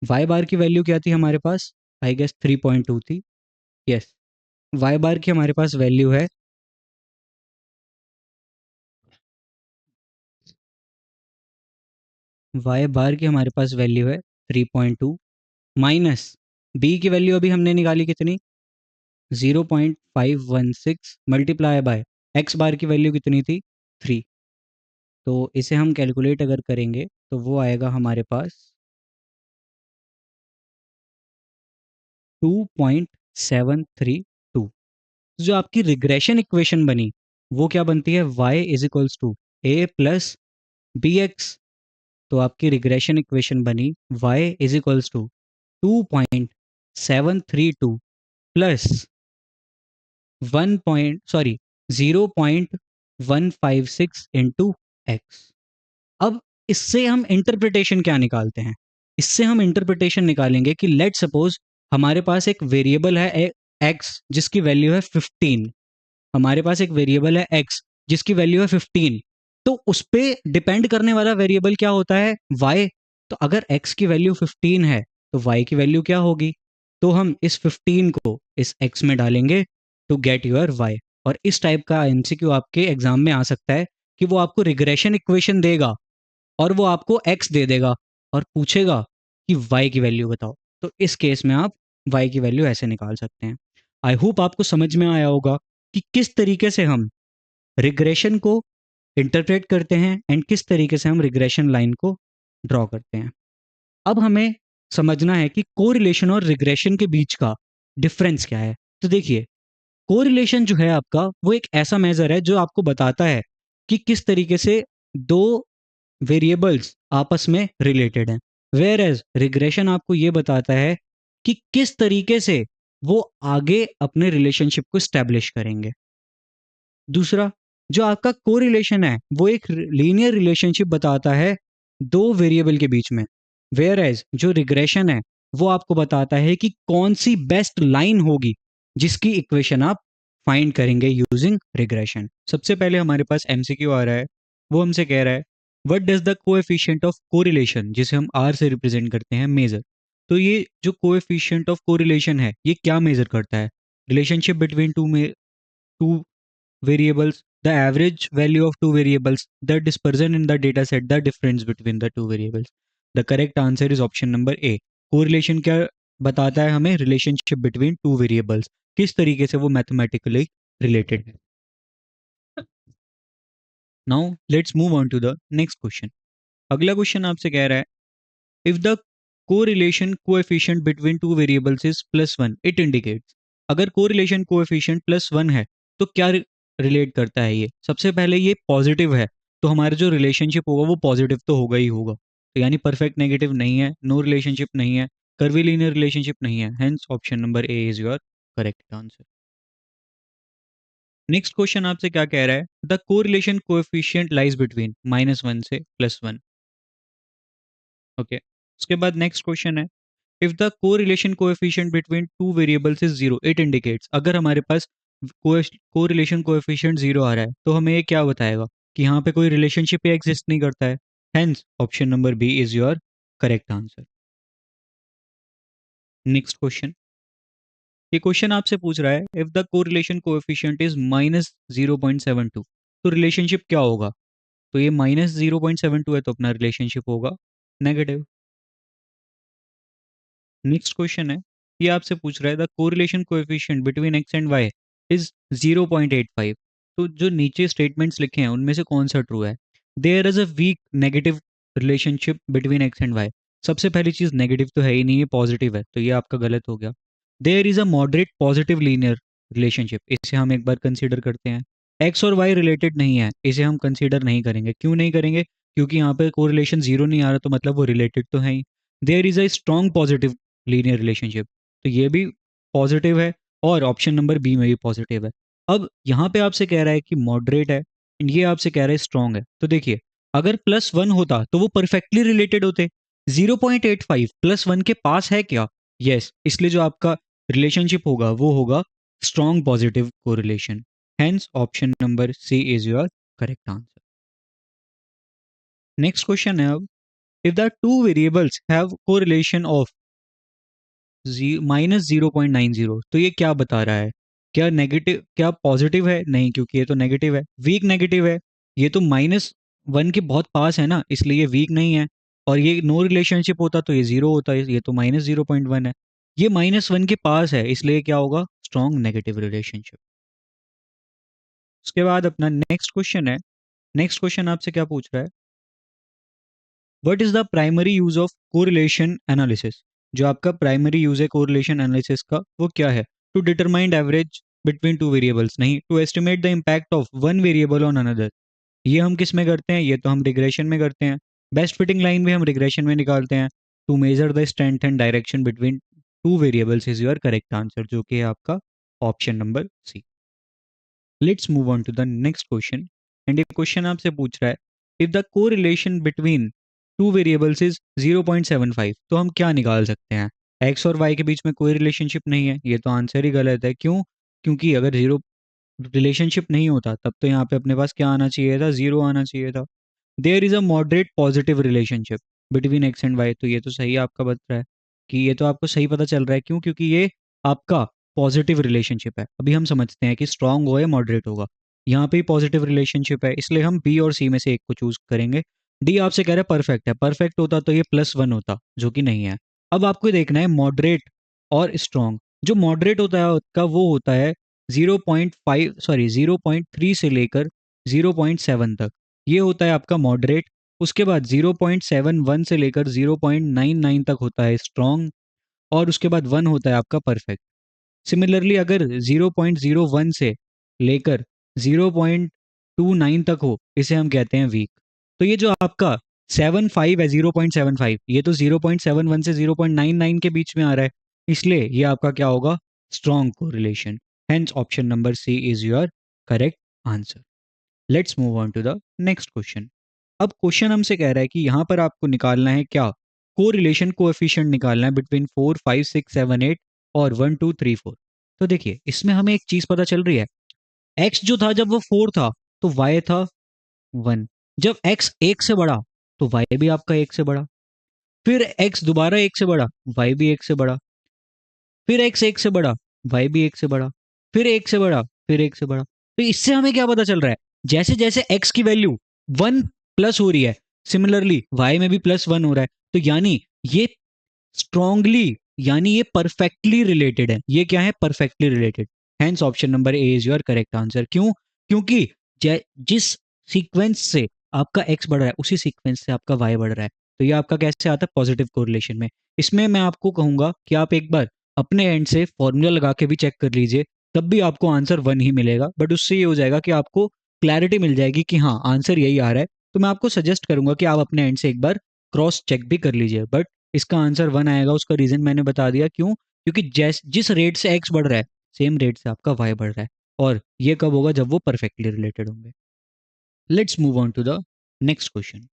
वाई बार की वैल्यू क्या थी हमारे पास, आई गेस 3.2 थी। यस, वाई बार की हमारे पास वैल्यू है वाई बार की हमारे पास वैल्यू है 3.2 माइनस बी की वैल्यू अभी हमने निकाली कितनी 0.516 मल्टीप्लाई बाय एक्स बार की वैल्यू कितनी थी 3। तो इसे हम कैलकुलेट अगर करेंगे तो वो आएगा हमारे पास 2.732। जो आपकी रिग्रेशन इक्वेशन बनी वो क्या बनती है, y is equals to a plus b x. तो आपकी रिग्रेशन इक्वेशन बनी y is equals to 2.732 plus 0.156 into x. अब इससे हम इंटरप्रिटेशन क्या निकालते हैं, इससे हम इंटरप्रिटेशन निकालेंगे कि लेट सपोज हमारे पास एक वेरिएबल है एक्स जिसकी वैल्यू है 15, हमारे पास एक वेरिएबल है एक्स जिसकी वैल्यू है 15, तो उस पर डिपेंड करने वाला वेरिएबल क्या होता है वाई। तो अगर एक्स की वैल्यू 15 है तो वाई की वैल्यू क्या होगी, तो हम इस 15 को इस एक्स में डालेंगे टू गेट योर वाई। और इस टाइप का एमसीक्यू आपके एग्जाम में आ सकता है कि वो आपको रिग्रेशन इक्वेशन देगा और वो आपको एक्स दे देगा और पूछेगा कि वाई की वैल्यू बताओ। तो इस केस में आप वाई की वैल्यू ऐसे निकाल सकते हैं। आई होप आपको समझ में आया होगा कि किस तरीके से हम रिग्रेशन को इंटरप्रेट करते हैं एंड किस तरीके से हम रिग्रेशन लाइन को ड्रॉ करते हैं। अब हमें समझना है कि कोरिलेशन और रिग्रेशन के बीच का डिफरेंस क्या है। तो देखिए, कोरिलेशन जो है आपका वो एक ऐसा मेजर है जो आपको बताता है कि किस तरीके से दो वेरिएबल्स आपस में रिलेटेड हैं, वेयर एज रिग्रेशन आपको ये बताता है कि किस तरीके से वो आगे अपने रिलेशनशिप को स्टैब्लिश करेंगे। दूसरा, जो आपका कोरिलेशन है वो एक लीनियर रिलेशनशिप बताता है दो वेरिएबल के बीच में, वेयर एज जो रिग्रेशन है वो आपको बताता है कि कौन सी बेस्ट लाइन होगी जिसकी इक्वेशन आप फाइंड करेंगे यूजिंग रिग्रेशन। सबसे पहले हमारे पास एमसीक्यू आ रहा है, वो हमसे कह रहा है what does the coefficient of correlation, जिसे हम आर से रिप्रेजेंट करते हैं, मेजर। तो ये जो कोएफिशिएंट ऑफ कोरिलेशन है ये क्या मेजर करता है, relationship between to variables, the average value of two variables, the dispersion in the data set, the difference between the two variables. The correct answer is option number A. Correlation क्या बताता है हमें, रिलेशनशिप बिटवीन टू वेरिएबल्स, किस तरीके से वो मैथमेटिकली रिलेटेड है। Now let's move on to the next question. अगला क्वेश्चन आपसे कह रहा है if the correlation coefficient between two variables is +1 it indicates. अगर कोरिलेशन कोएफिशिएंट +1 है तो क्या रिलेट करता है ये, सबसे पहले ये पॉजिटिव है तो हमारा जो रिलेशनशिप होगा वो पॉजिटिव तो होगा ही होगा, तो यानी परफेक्ट नेगेटिव नहीं है, नो रिलेशनशिप नहीं है, कर्वीलिनियर रिलेशनशिप नहीं है, hence option number a is your correct answer. Next question आपसे क्या कह रहा है, the correlation coefficient lies between -1 से +1। ओके, उसके बाद नेक्स्ट क्वेश्चन है, if the correlation coefficient between two variables is zero it indicates. अगर हमारे पास कोरिलेशन कोएफिशिएंट जीरो आ रहा है तो हमें ये क्या बताएगा कि यहाँ पे कोई रिलेशनशिप एग्जिस्ट नहीं करता है। Hence option number b is your correct answer. Next question, ये क्वेश्चन आपसे पूछ रहा है, if the correlation coefficient is -0.72 तो रिलेशनशिप क्या होगा। तो ये -0.72 है तो अपना रिलेशनशिप होगा नेगेटिव। नेक्स्ट क्वेश्चन है, ये आपसे पूछ रहा है, the correlation coefficient between x and y is 0.85। तो जो नीचे स्टेटमेंट्स लिखे हैं उनमें से कौन सा ट्रू है। There is a weak negative relationship between x and y. सबसे पहली चीज नेगेटिव तो है ही नहीं, ये पॉजिटिव है, तो ये आपका गलत हो गया। There is a moderate positive linear relationship, इसे हम एक बार कंसीडर करते हैं। एक्स और वाई रिलेटेड नहीं है, इसे हम कंसीडर नहीं करेंगे। क्यों नहीं करेंगे, क्योंकि यहाँ पे कोरिलेशन जीरो नहीं आ रहा, तो मतलब वो रिलेटेड तो है ही। There is a strong positive linear relationship, तो ये भी पॉजिटिव है, और ऑप्शन नंबर बी में भी पॉजिटिव है। अब यहाँ पे आपसे कह रहा है कि मॉडरेट है, ये आपसे कह रहा है स्ट्रॉन्ग है। तो देखिए, अगर +1 होता तो वो परफेक्टली रिलेटेड होते। 0.85 +1 के पास है क्या, यस, इसलिए जो आपका रिलेशनशिप होगा वो होगा strong positive correlation. Hence option number c is your correct answer. Next question है, अब if the two variables have correlation of -0.90 तो ये क्या बता रहा है। क्या नेगेटिव, क्या पॉजिटिव है, नहीं, क्योंकि ये तो नेगेटिव है, वीक नेगेटिव है। ये तो -1 के बहुत पास है ना, इसलिए ये वीक नहीं है। और ये नो रिलेशनशिप होता तो ये जीरो होता, ये तो -0.1 है। ये -1 के पास है, इसलिए क्या होगा, स्ट्रॉन्ग नेगेटिव रिलेशनशिप। उसके बाद अपना नेक्स्ट क्वेश्चन है, नेक्स्ट क्वेश्चन आपसे क्या पूछ रहा है, what is the primary use of correlation analysis. जो आपका प्राइमरी यूज है कोरिलेशन एनालिसिस का वो क्या है। To determine average between two variables, नहीं, to estimate the impact of one variable on another. ये हम किस में करते हैं, ये तो हम रिग्रेशन में करते हैं। बेस्ट फिटिंग लाइन भी हम रिग्रेशन में निकालते हैं। To measure the strength and direction between two variables is your correct answer, जो कि है आपका option number c. Let's move on to the next question, and ये क्वेश्चन आपसे पूछ रहा है, if the correlation between two variables is 0.75 तो हम क्या निकाल सकते हैं। एक्स और वाई के बीच में कोई रिलेशनशिप नहीं है, ये तो आंसर ही गलत है। क्यों, क्योंकि अगर जीरो रिलेशनशिप नहीं होता तब तो यहाँ पे अपने पास क्या आना चाहिए था, जीरो आना चाहिए था। There is a moderate positive relationship between x and y, तो ये तो सही आपका बता रहा है कि ये तो आपको सही पता चल रहा है। क्यों, क्योंकि ये आपका पॉजिटिव रिलेशनशिप है। अभी हम समझते हैं कि स्ट्रांग हो या मॉडरेट होगा। यहाँ पे पॉजिटिव रिलेशनशिप है, इसलिए हम बी और सी में से एक को चूज करेंगे। डी आपसे कह रहा है परफेक्ट है, परफेक्ट होता तो ये +1 होता, जो कि नहीं है। अब आपको देखना है मॉडरेट और स्ट्रॉन्ग। जो मॉडरेट होता है उसका वो होता है 0.3 से लेकर 0.7 तक, ये होता है आपका मॉडरेट। उसके बाद 0.71 से लेकर 0.99 तक होता है स्ट्रॉन्ग, और उसके बाद 1 होता है आपका परफेक्ट। सिमिलरली अगर 0.01 से लेकर 0.29 तक हो, इसे हम कहते हैं वीक। तो ये जो आपका 75 है, 0.75, ये तो 0.71 से 0.99 के बीच में आ रहा है, इसलिए ये आपका क्या होगा, strong correlation. Hence option number c is your correct answer. Let's move on to the next question. अब क्वेश्चन हमसे कह रहा है कि यहाँ पर आपको निकालना है क्या, कोरिलेशन कोएफिशिएंट निकालना है बिटवीन 4 5 6 7 8 और 1 2 3 4। तो देखिए, इसमें हमें एक चीज पता चल रही है, x जो था जब वो 4 था तो y था 1। जब x 1 से बड़ा तो y भी आपका 1 से बड़ा, फिर x दोबारा 1 से बड़ा, y भी 1 से बड़ा, फिर x 1 से बड़ा, y भी 1 से बड़ा, फिर 1 से बड़ा, फिर 1 से बड़ा। तो इससे हमें क्या पता चल रहा है, जैसे जैसे x की वैल्यू 1 प्लस हो रही है, सिमिलरली y में भी +1 हो रहा है। तो यानी ये स्ट्रांगली, यानी ये परफेक्टली रिलेटेड है। ये क्या है, perfectly related. Hence option number a is your correct answer. क्यों, क्योंकि जिस सीक्वेंस से आपका एक्स बढ़ रहा है उसी सीक्वेंस से आपका वाई बढ़ रहा है। तो ये आपका कैसे आता है, पॉजिटिव कोरिलेशन में। इसमें मैं आपको कहूंगा कि आप एक बार अपने एंड से फॉर्मूला लगा के भी चेक कर लीजिए, तब भी आपको आंसर 1 ही मिलेगा। बट उससे ये हो जाएगा कि आपको क्लैरिटी मिल जाएगी कि हाँ आंसर यही आ रहा है। तो मैं आपको सजेस्ट करूंगा कि आप अपने एंड से एक बार क्रॉस चेक भी कर लीजिए। बट इसका आंसर 1 आएगा, उसका रीजन मैंने बता दिया। क्यों, क्योंकि जिस रेट से एक्स बढ़ रहा है सेम रेट से आपका वाई बढ़ रहा है। और ये कब होगा, जब वो परफेक्टली रिलेटेड होंगे। Let's move on to the next question.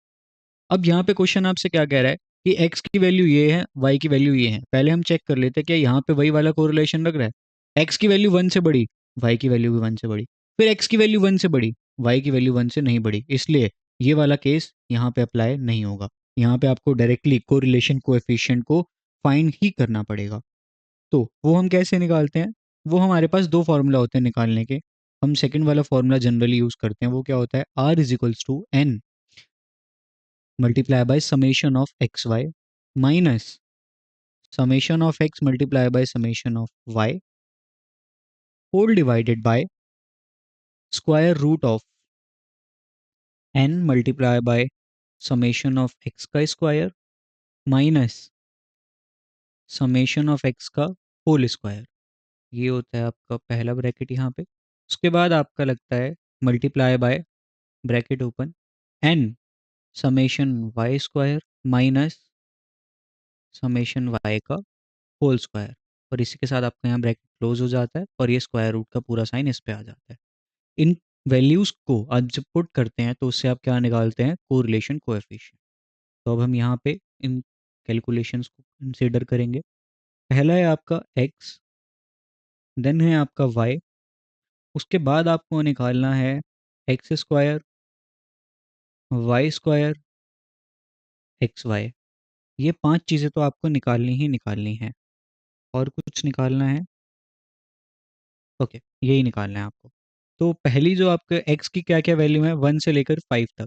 अब यहाँ पे क्वेश्चन आपसे क्या कह रहा है कि x की वैल्यू ये है, y की वैल्यू ये है। पहले हम चेक कर लेते हैं कि यहाँ पे वही वाला कोरिलेशन लग रहा है, x की वैल्यू 1 से बड़ी, y की वैल्यू भी 1 से बड़ी, फिर x की वैल्यू 1 से बड़ी, y की वैल्यू 1 से नहीं बड़ी, इसलिए ये वाला केस यहाँ पे अप्लाई नहीं होगा। यहाँ पे आपको डायरेक्टली कोरिलेशन कोएफिशिएंट को फाइंड ही करना पड़ेगा। तो वो हम कैसे निकालते हैं, वो हमारे पास दो फार्मूला होते हैं निकालने के। हम सेकंड वाला फार्मूला जनरली यूज करते हैं, वो क्या होता है, r is equals to n multiply by summation of x y minus summation of x multiply by summation of y whole divided by square root of n multiply by summation of x का square minus summation of x का होल स्क्वायर। ये होता है आपका पहला ब्रैकेट यहाँ पे। उसके बाद आपका लगता है multiply by bracket open n summation y square minus summation y का होल स्क्वायर, और इसी के साथ आपका यहाँ ब्रैकेट क्लोज हो जाता है और ये स्क्वायर रूट का पूरा साइन इस पे आ जाता है। इन वैल्यूज को आप जब पुट करते हैं तो उससे आप क्या निकालते हैं, कोरिलेशन कोएफिशिएंट। तो अब हम यहाँ पे इन कैलकुलेशंस को कंसीडर करेंगे। पहला है आपका x, देन है आपका y, उसके बाद आपको निकालना है x square, y square, x y. ये पांच चीज़ें तो आपको निकालनी ही निकालनी है। और कुछ निकालना है, ओके यही निकालना है आपको। तो पहली जो आपके x की क्या क्या वैल्यू है, 1 से लेकर 5 तक।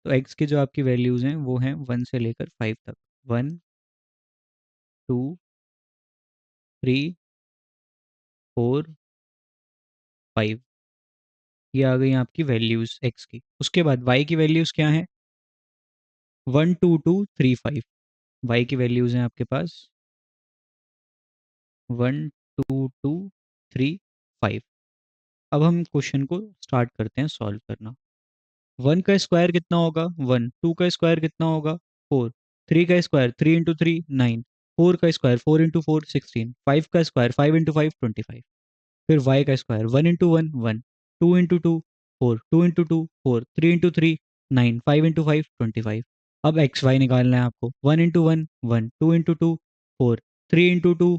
तो x की जो आपकी वैल्यूज़ हैं वो हैं 1 से लेकर 5 तक। 1 2 3 4 5, ये आ गई आपकी वैल्यूज़ x की। उसके बाद y की वैल्यूज़ क्या हैं, 1 2 2 3 5। y की वैल्यूज़ हैं आपके पास 1 2 2 3 5। अब हम क्वेश्चन को स्टार्ट करते हैं सॉल्व करना। 1 का स्क्वायर कितना होगा 1, 2 का स्क्वायर कितना होगा 4, 3 का स्क्वायर 3 इंटू 3 9, 4 का स्क्वायर 4 इंटू 4 16, 5 का स्क्वायर 5 इंटू 5 25। फिर y का square 1 into 1 1, 2 into 2 4, 2 into 2 4, 3 into 3 9, 5 into 5 25। अब एक्स वाई निकालना है आपको, 1 into 1 1, 2 into 2 4, 3 into 2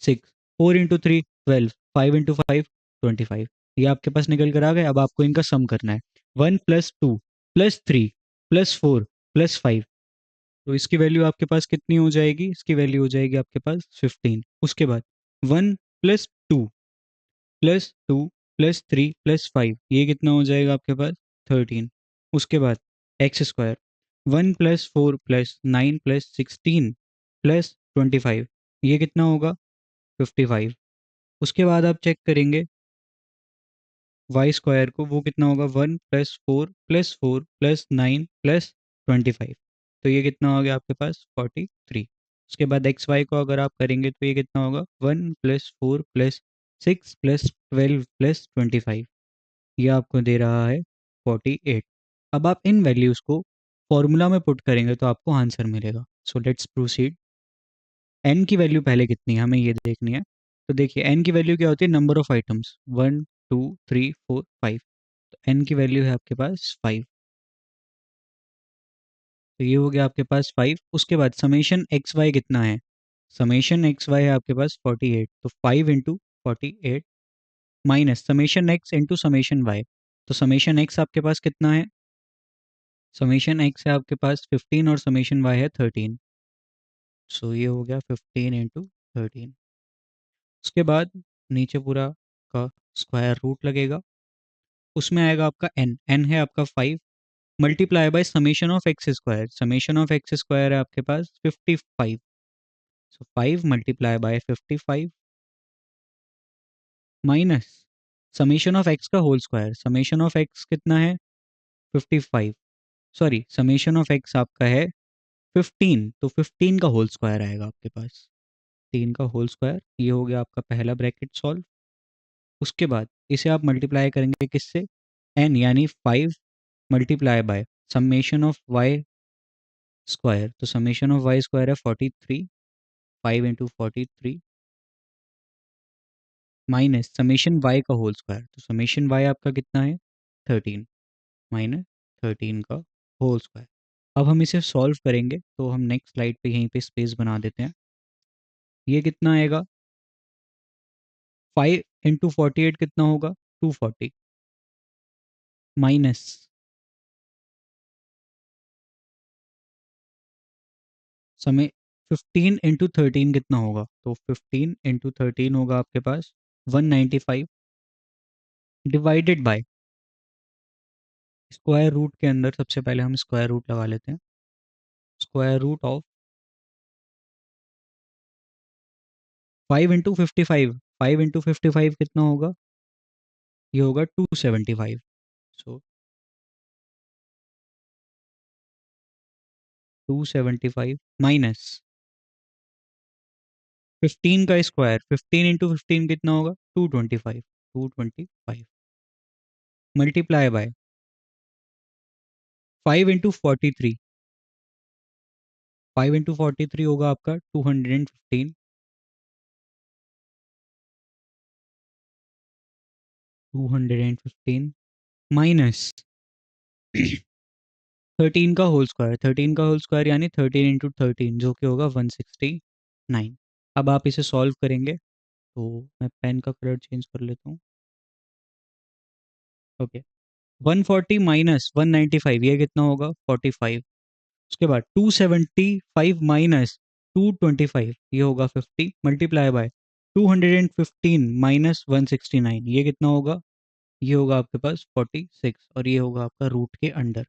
6, 4 into 3 12, 5 into 5 25। ये आपके पास निकल कर आ गए। अब आपको इनका सम करना है, 1 प्लस 2 प्लस 3 प्लस 4 प्लस 5। तो इसकी वैल्यू आपके पास कितनी हो जाएगी, इसकी वैल्यू हो जाएगी आपके पास 15। उसके बाद 1 प्लस 2 प्लस 2 प्लस 3 प्लस 5, ये कितना हो जाएगा आपके पास 13। उसके बाद x square 1 plus 4 plus 9 plus 16 plus 25, ये कितना होगा 55। उसके बाद आप चेक करेंगे वाई स्क्वायर को, वो कितना होगा 1 प्लस 4 प्लस 9 प्लस 25। तो ये कितना हो गया आपके पास 43। उसके बाद एक्स वाई को अगर आप करेंगे तो ये कितना होगा 1 प्लस 4 प्लस 6 प्लस 12 प्लस 25, ये आपको दे रहा है 48। अब आप इन वैल्यूज़ को फॉर्मूला में पुट करेंगे तो आपको आंसर मिलेगा। So let's proceed. एन की वैल्यू पहले कितनी है हमें ये देखनी है। तो देखिए एन की वैल्यू क्या होती है, नंबर ऑफ आइटम्स 1 2 3 4 5। तो एन की वैल्यू है आपके पास 5। तो ये हो गया आपके पास 5। उसके बाद समेशन एक्स वाई कितना है, समेशन एक्स वाई है आपके पास 48। तो 5 into 48 minus summation x into summation y. तो समेशन एक्स आपके पास कितना है, समेशन एक्स है आपके पास 15 और समेशन वाई है 13। सो ये हो गया 15 इंटू 13। उसके बाद नीचे पूरा का स्क्वायर रूट लगेगा, उसमें आएगा आपका एन, एन है आपका 5 multiply by summation of x square, summation of x square है आपके पास 55। So 5 multiply by 55 minus summation of x का whole square, summation of x कितना है 55, सॉरी समेशन ऑफ एक्स आपका है 15, तो 15 का होल स्क्वायर आएगा आपके पास, 3 का होल स्क्वायर। ये हो गया आपका पहला ब्रैकेट सॉल्व। उसके बाद इसे आप मल्टीप्लाई करेंगे किससे, एन यानी 5 multiply by summation of y square. तो समेशन ऑफ वाई स्क्वायर है 43, 5 इंटू 43 माइनस समेशन वाई का होल स्क्वायर, तो समेशन वाई आपका कितना है 13 माइनस 13 का होल स्क्वायर। अब हम इसे सॉल्व करेंगे तो हम नेक्स्ट स्लाइड पे यहीं पे स्पेस बना देते हैं। ये कितना आएगा 5 इंटू 48 कितना होगा 240 माइनस समय 15 इंटू 13 कितना होगा, तो 15 इंटू 13 होगा आपके पास 195 डिवाइडेड बाय स्क्वायर रूट के अंदर सबसे पहले हम स्क्वायर रूट लगा लेते हैं। Square root of 5 into 55, 5 into 55 कितना होगा, ये होगा 275। सो 275 माइनस 15 का स्क्वायर, 15 इंटू 15 कितना होगा 225, 225 मल्टीप्लाई बाय 5 इंटू 43, 5 इंटू 43 होगा आपका 215, 215 माइनस 13 का होल स्क्वायर, 13 का होल स्क्वायर यानी 13 इंटू 13 जो कि होगा 169। अब आप इसे सॉल्व करेंगे तो मैं पेन का कलर चेंज कर लेता हूँ। ओके 140 माइनस 195 ये कितना होगा 45। उसके बाद 275 माइनस 225 ये होगा 50 मल्टीप्लाई बाय 215 माइनस 169 ये कितना होगा, ये होगा आपके पास 46 और ये होगा आपका रूट के अंडर।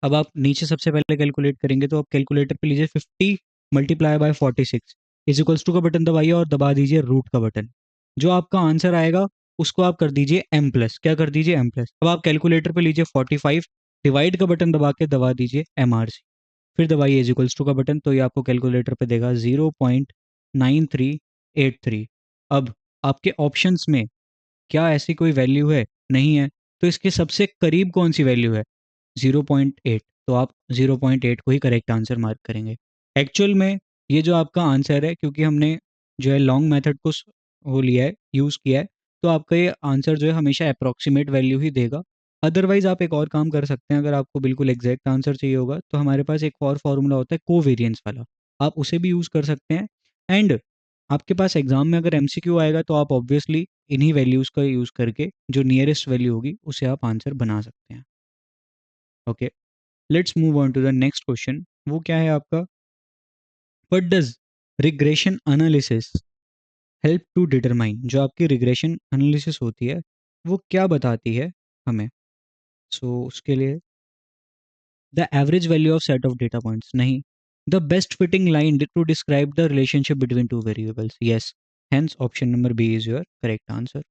अब आप नीचे सबसे पहले कैलकुलेट करेंगे तो आप कैलकुलेटर पे लीजिए 50 multiply by 46 is equals to का बटन दबाइए और दबा दीजिए रूट का बटन। जो आपका आंसर आएगा उसको आप कर दीजिए एम प्लस, क्या कर दीजिए एम प्लस। अब आप कैलकुलेटर पे लीजिए 45 डिवाइड का बटन दबा के दबा दीजिए एम आर सी, फिर दबाइए इज इक्वल्स टू का बटन तो ये आपको कैलकुलेटर पे देगा 0.9383। अब आपके ऑप्शंस में क्या ऐसी कोई वैल्यू है, नहीं है, तो इसके सबसे करीब कौन सी वैल्यू है 0.8, तो आप 0.8 को ही करेक्ट आंसर मार्क करेंगे। एक्चुअल में ये जो आपका आंसर है क्योंकि हमने जो है लॉन्ग मेथड को वो लिया है यूज़ किया है, तो आपका ये आंसर जो है हमेशा अप्रॉक्सीमेट वैल्यू ही देगा। अदरवाइज आप एक और काम कर सकते हैं, अगर आपको बिल्कुल एग्जैक्ट आंसर चाहिए होगा तो हमारे पास एक और फॉर्मूला होता है कोवेरिएंस वाला, आप उसे भी यूज़ कर सकते हैं। एंड आपके पास एग्जाम में अगर एमसीक्यू आएगा तो आप ऑब्वियसली इन्हीं वैल्यूज़ का यूज़ करके जो नियरेस्ट वैल्यू होगी उसे आप आंसर बना सकते हैं। Okay let's move on to the next question. वो क्या है आपका, what does regression analysis help to determine, जो आपकी रिग्रेशन एनालिसिस होती है वो क्या बताती है हमें। उसके लिए the average value of set of data points, नहीं, the best fitting line to describe the relationship between two variables, yes, hence option number b is your correct answer.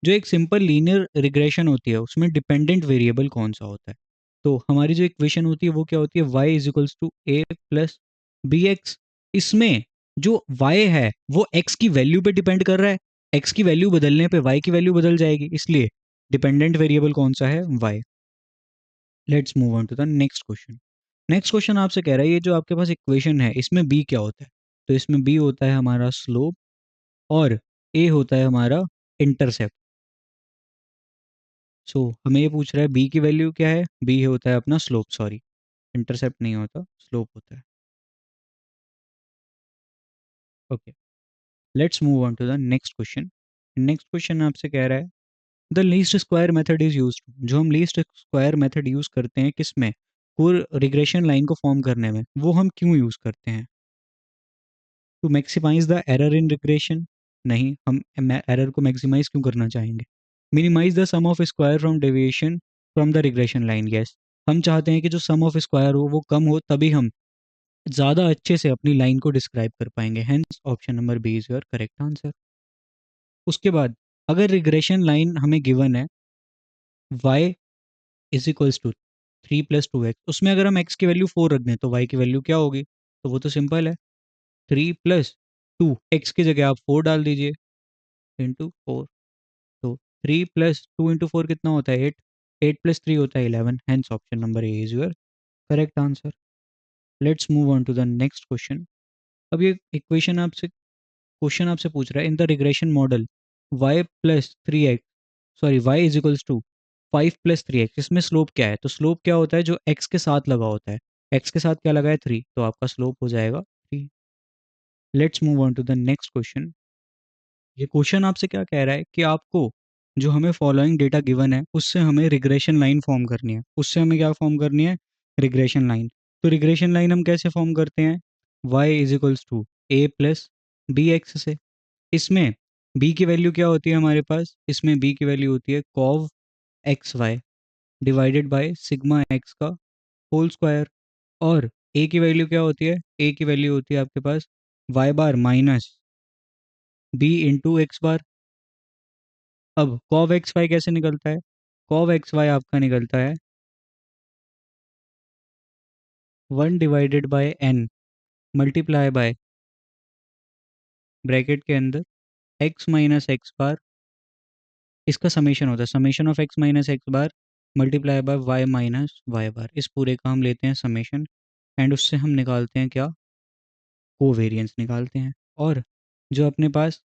जो एक सिंपल लीनियर रिग्रेशन होती है उसमें डिपेंडेंट वेरिएबल कौन सा होता है, तो हमारी जो इक्वेशन होती है वो क्या होती है y is equals to a plus b x. इसमें जो y है वो x की वैल्यू पे डिपेंड कर रहा है, x की वैल्यू बदलने पे y की वैल्यू बदल जाएगी, इसलिए डिपेंडेंट वेरिएबल कौन सा है y। Let's move on to the next question. Next question आपसे कह रहा है ये जो आपके पास इक्वेशन है इसमें b क्या होता है, तो इसमें b होता है हमारा स्लोप और a होता है हमारा इंटरसेप्ट। हमें ये पूछ रहा है बी की वैल्यू क्या है, बी होता है अपना स्लोप, सॉरी इंटरसेप्ट नहीं होता स्लोप होता है। Okay let's move on to the next question. Next question आपसे कह रहा है the least square method is use, जो हम लीस्ट स्क्वायर मेथड यूज करते हैं किस में, पूरे रिग्रेशन लाइन को फॉर्म करने में, वो हम क्यों यूज करते हैं। To maximize the error in regression, नहीं, हम एरर को मैक्सिमाइज क्यों करना चाहेंगे। Minimize the sum of square from deviation from the regression line, yes, हम चाहते हैं कि जो सम ऑफ स्क्वायर हो वो कम हो तभी हम ज़्यादा अच्छे से अपनी लाइन को डिस्क्राइब कर पाएंगे, hence option number b is your correct answer. उसके बाद अगर रिग्रेशन लाइन हमें गिवन है y is equals to 3 + 2x, उसमें अगर हम x की वैल्यू 4 रख दें तो y की वैल्यू क्या होगी, तो वो तो सिंपल है 3 + 2, x की जगह आप 4 डाल दीजिए इंटू 4, तो 3 + 2 × 4 कितना होता है 8, 8 + 3 होता है 11, hence option number a is your correct answer. Let's move on to the next question. अब ये इक्वेशन आपसे क्वेश्चन आपसे पूछ रहा है in the regression model y is equals to 5 + 3x, इसमें स्लोप क्या है? तो स्लोप क्या होता है? जो x के साथ लगा होता है, x के साथ क्या लगा है? 3, तो आपका स्लोप हो जाएगा 3। Let's move on to the next question. ये क्वेश्चन आपसे क्या कह रहा है कि आपको जो हमें फॉलोइंग डेटा गिवन है उससे हमें रिग्रेशन लाइन फॉर्म करनी है। उससे हमें क्या फॉर्म करनी है? Regression line. तो रिग्रेशन लाइन हम कैसे फॉर्म करते हैं? y is equals to a plus b x से। इसमें b की वैल्यू क्या होती है हमारे पास? इसमें b की वैल्यू होती है cov x y divided by sigma x का होल स्क्वायर। और a की वैल्यू क्या होती है? a की वैल्यू होती है आपके पास y bar minus b into x bar. अब cov एक्स वाई कैसे निकलता है? cov एक्स वाई आपका निकलता है 1/n मल्टीप्लाई बाय ब्रैकेट के अंदर x माइनस एक्स बार, इसका समेशन होता है summation of x minus x bar multiply by y minus y bar. इस पूरे का हम लेते हैं समेशन एंड उससे हम निकालते हैं क्या? कोवेरिएंस निकालते हैं। और जो अपने पास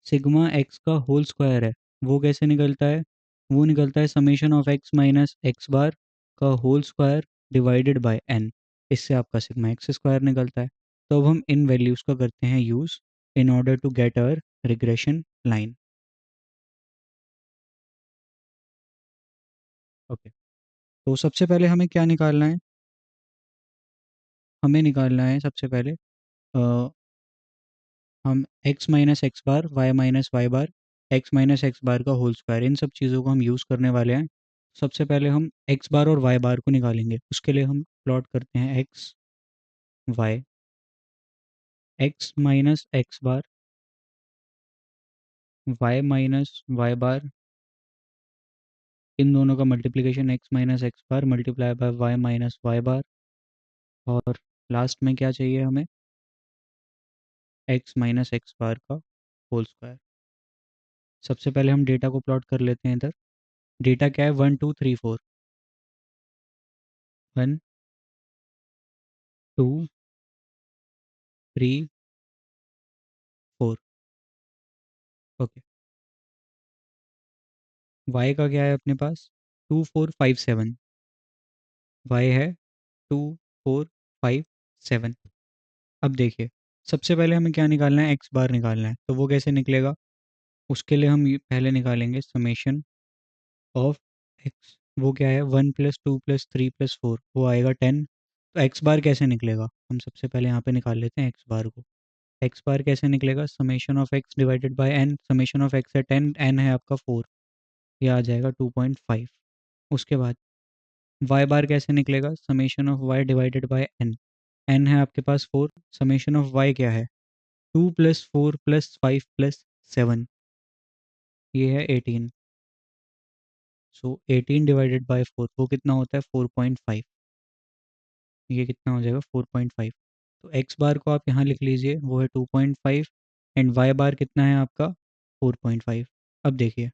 सिग्मा एक्स का होल स्क्वायर है वो कैसे निकलता है? वो निकलता है summation of x minus x bar का whole square divided by n। इससे आपका सिग्मा एक्स स्क्वायर निकलता है। तो अब हम इन वैल्यूज़ का करते हैं use in order to get our regression line. Okay, तो सबसे पहले हमें क्या निकालना है? हमें निकालना है सबसे पहले हम x माइनस एक्स बार वाई माइनस वाई बार एक्स माइनस एक्स बार का होल स्क्वायर, इन सब चीज़ों को हम यूज़ करने वाले हैं। सबसे पहले हम x बार और y बार को निकालेंगे। उसके लिए हम प्लॉट करते हैं x y, x minus x bar y minus y bar, इन दोनों का multiplication x minus x bar multiply by y minus y bar. और लास्ट में क्या चाहिए हमें? x माइनस एक्स बार का होल स्क्वायर। सबसे पहले हम डेटा को प्लॉट कर लेते हैं इधर। डेटा क्या है? 1 2 3 4, 1 2 3 4। ओके, y का क्या है अपने पास? 2 4 5 7, y है 2 4 5 7। अब देखिए, सबसे पहले हमें क्या निकालना है? एक्स बार निकालना है। तो वो कैसे निकलेगा? उसके लिए हम पहले निकालेंगे समेशन ऑफ एक्स। वो क्या है? 1 + 2 + 3 + 4, वो आएगा 10। तो एक्स बार कैसे निकलेगा? हम सबसे पहले यहाँ पे निकाल लेते हैं एक्स बार को। एक्स बार कैसे निकलेगा? Summation of x divided by n. Summation of x है 10, एन है आपका 4, ये आ जाएगा 2.5। उसके बाद वाई बार कैसे निकलेगा? Summation of y divided by n. N है आपके पास 4, समेशन ऑफ वाई क्या है? 2 + 4 + 5 + 7, ये है 18। सो 18/4 वो कितना होता है? 4.5। ये कितना हो जाएगा? 4.5। तो एक्स बार को आप यहाँ लिख लीजिए, वो है 2.5 एंड वाई बार कितना है आपका? 4.5। अब देखिए,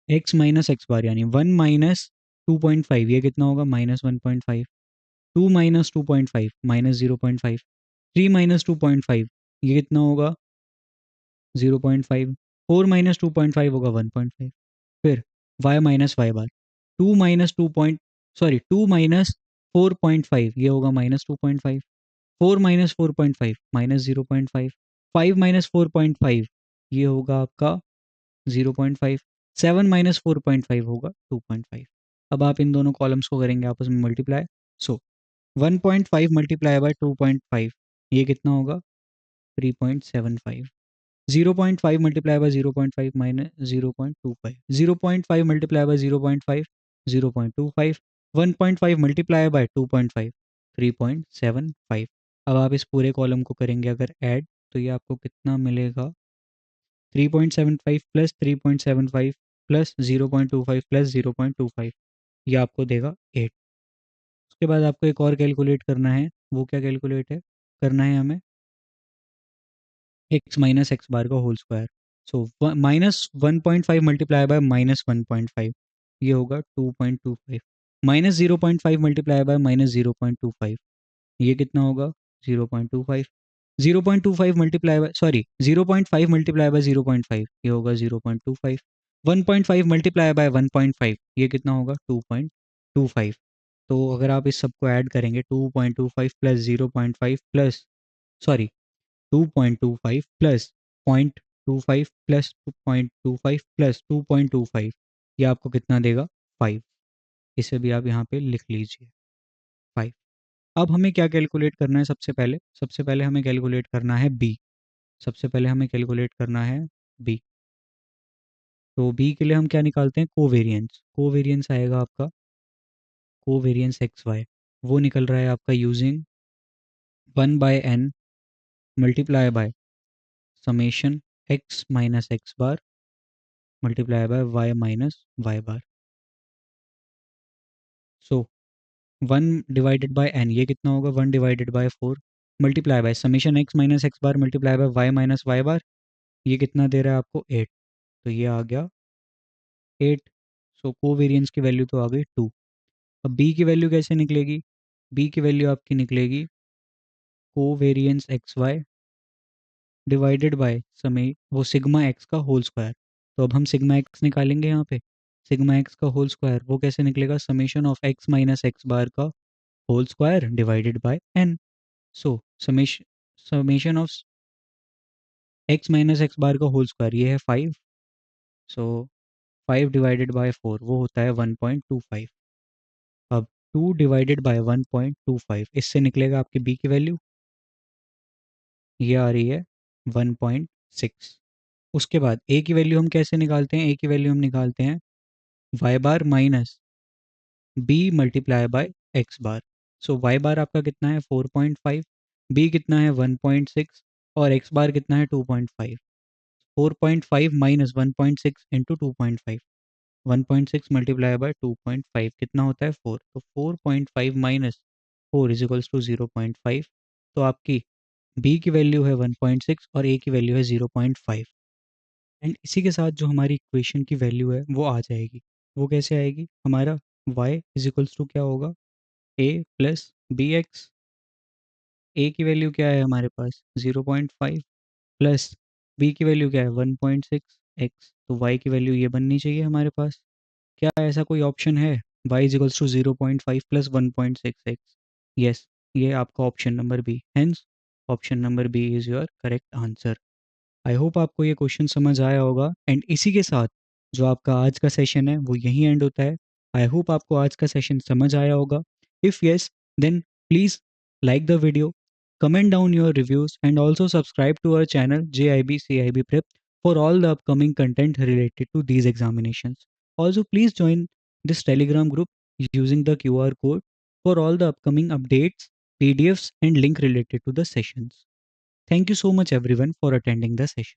एक्स माइनस एक्स बार यानी 1 - 2.5, ये कितना होगा? -1.5। 2 - 2.5 -0.5। 3 - 2.5, ये कितना होगा? 0.5। 4 - 2.5 होगा 1.5। फिर y माइनस वाई बार 2 - 4.5, ये होगा -2.5। 4 - 4.5 -0.5। 5 - 4.5, ये होगा आपका 0.5। 7 - 4.5 होगा 2.5। अब आप इन दोनों कॉलम्स को करेंगे आपस में मल्टीप्लाई। सो 1.5 मल्टीप्लाई बाय 2.5, ये कितना होगा? 3.75। 0.5 multiply by 0.5 minus 0.25। 0.5 multiply by 0.5, 0.25। 1.5 multiply bye 2.5, 3.75। अब आप इस पूरे कॉलम को करेंगे अगर ऐड, तो ये आपको कितना मिलेगा? 3.75 प्लस 3.75 प्लस 0.25 प्लस 0.25, ये आपको देगा 8। उसके बाद आपको एक और कैलकुलेट करना है। वो क्या कैलकुलेट है करना है हमें? एक्स माइनस एक्स बार का whole square. So -1.5 multiply by -1.5, ये होगा 2.25। -0.5 मल्टीप्लाई बाय -0.25, ये कितना होगा? 0.25 0.25 मल्टीप्लाई बाय 0.5 मल्टीप्लाई बाय 0.5 ये होगा 0.25 1.5 मल्टीप्लाई बाय 1.5 ये कितना होगा 2.25 तो अगर आप इस सबको ऐड करेंगे 2.25 plus 0.5 plus 2.25 plus 0.25 plus 2.25 plus 2.25 ये आपको कितना देगा 5 इसे भी आप यहाँ पे लिख लीजिए 5 अब हमें क्या कैलकुलेट करना है सबसे पहले हमें कैलकुलेट करना है बी सबसे पहले हमें कैलकुलेट करना है बी तो बी के लिए हम क्या निकालते हैं कोवेरियंस आएगा आपका कोवेरियंस एक्स वाई वो निकल रहा है आपका using 1/n multiply by summation x minus x bar multiply by y minus y bar so 1/n ये कितना होगा 1/4 multiply by summation x minus x bar multiply by y minus y bar ये कितना दे रहा है आपको 8 तो ये आ गया 8 सो कोवेरियंस की वैल्यू तो आ गई 2 अब बी की वैल्यू कैसे निकलेगी बी की वैल्यू आपकी निकलेगी covariance x y divided by समय वो सिग्मा एक्स का होल स्क्वायर तो अब हम सिग्मा एक्स निकालेंगे यहाँ पे सिग्मा एक्स का होल स्क्वायर वो कैसे निकलेगा summation of x minus x bar का whole square divided by n so summation of x minus x bar का होल स्क्वायर ये है 5 सो 5 डिवाइडेड बाय 4 वो होता है 1.25 अब 2 डिवाइडेड बाय 1.25 इससे निकलेगा आपकी बी की वैल्यू ये आ रही है 1.6 उसके बाद ए की वैल्यू हम कैसे निकालते हैं ए की वैल्यू हम निकालते हैं y bar minus b multiply by x bar so y bar आपका कितना है 4.5 बी कितना है 1.6 और एक्स बार कितना है 2.5 4.5 माइनस 1.6 इंटू 2.5 1.6 मल्टीप्लाई बाय 2.5 कितना होता है 4 तो 4.5 माइनस 4 इज इक्वल्स टू 0.5 तो आपकी बी की वैल्यू है 1.6 और ए की वैल्यू है 0.5 एंड इसी के साथ जो हमारी इक्वेशन की वैल्यू है वो आ जाएगी वो कैसे आएगी हमारा y इज इक्वल्स टू क्या होगा a प्लस बी एक्स ए की वैल्यू क्या है हमारे पास 0.5 प्लस बी की वैल्यू क्या है 1.6 एक्स तो y की वैल्यू ये बननी चाहिए हमारे पास क्या ऐसा कोई ऑप्शन है y is equals to 0.5 plus 1.6 x yes ये आपका option number B hence option number B is your correct answer I hope आपको ये क्वेश्चन समझ आया होगा एंड इसी के साथ जो आपका आज का सेशन है वो यहीं एंड होता है आई होप आपको आज का सेशन समझ आया होगा if yes then please like the video comment down your reviews and also subscribe to our channel JIB CIB Prep for all the upcoming content related to these examinations. Also please join this Telegram group using the QR code for all the upcoming updates, PDFs and link related to the sessions. Thank you so much everyone for attending the session.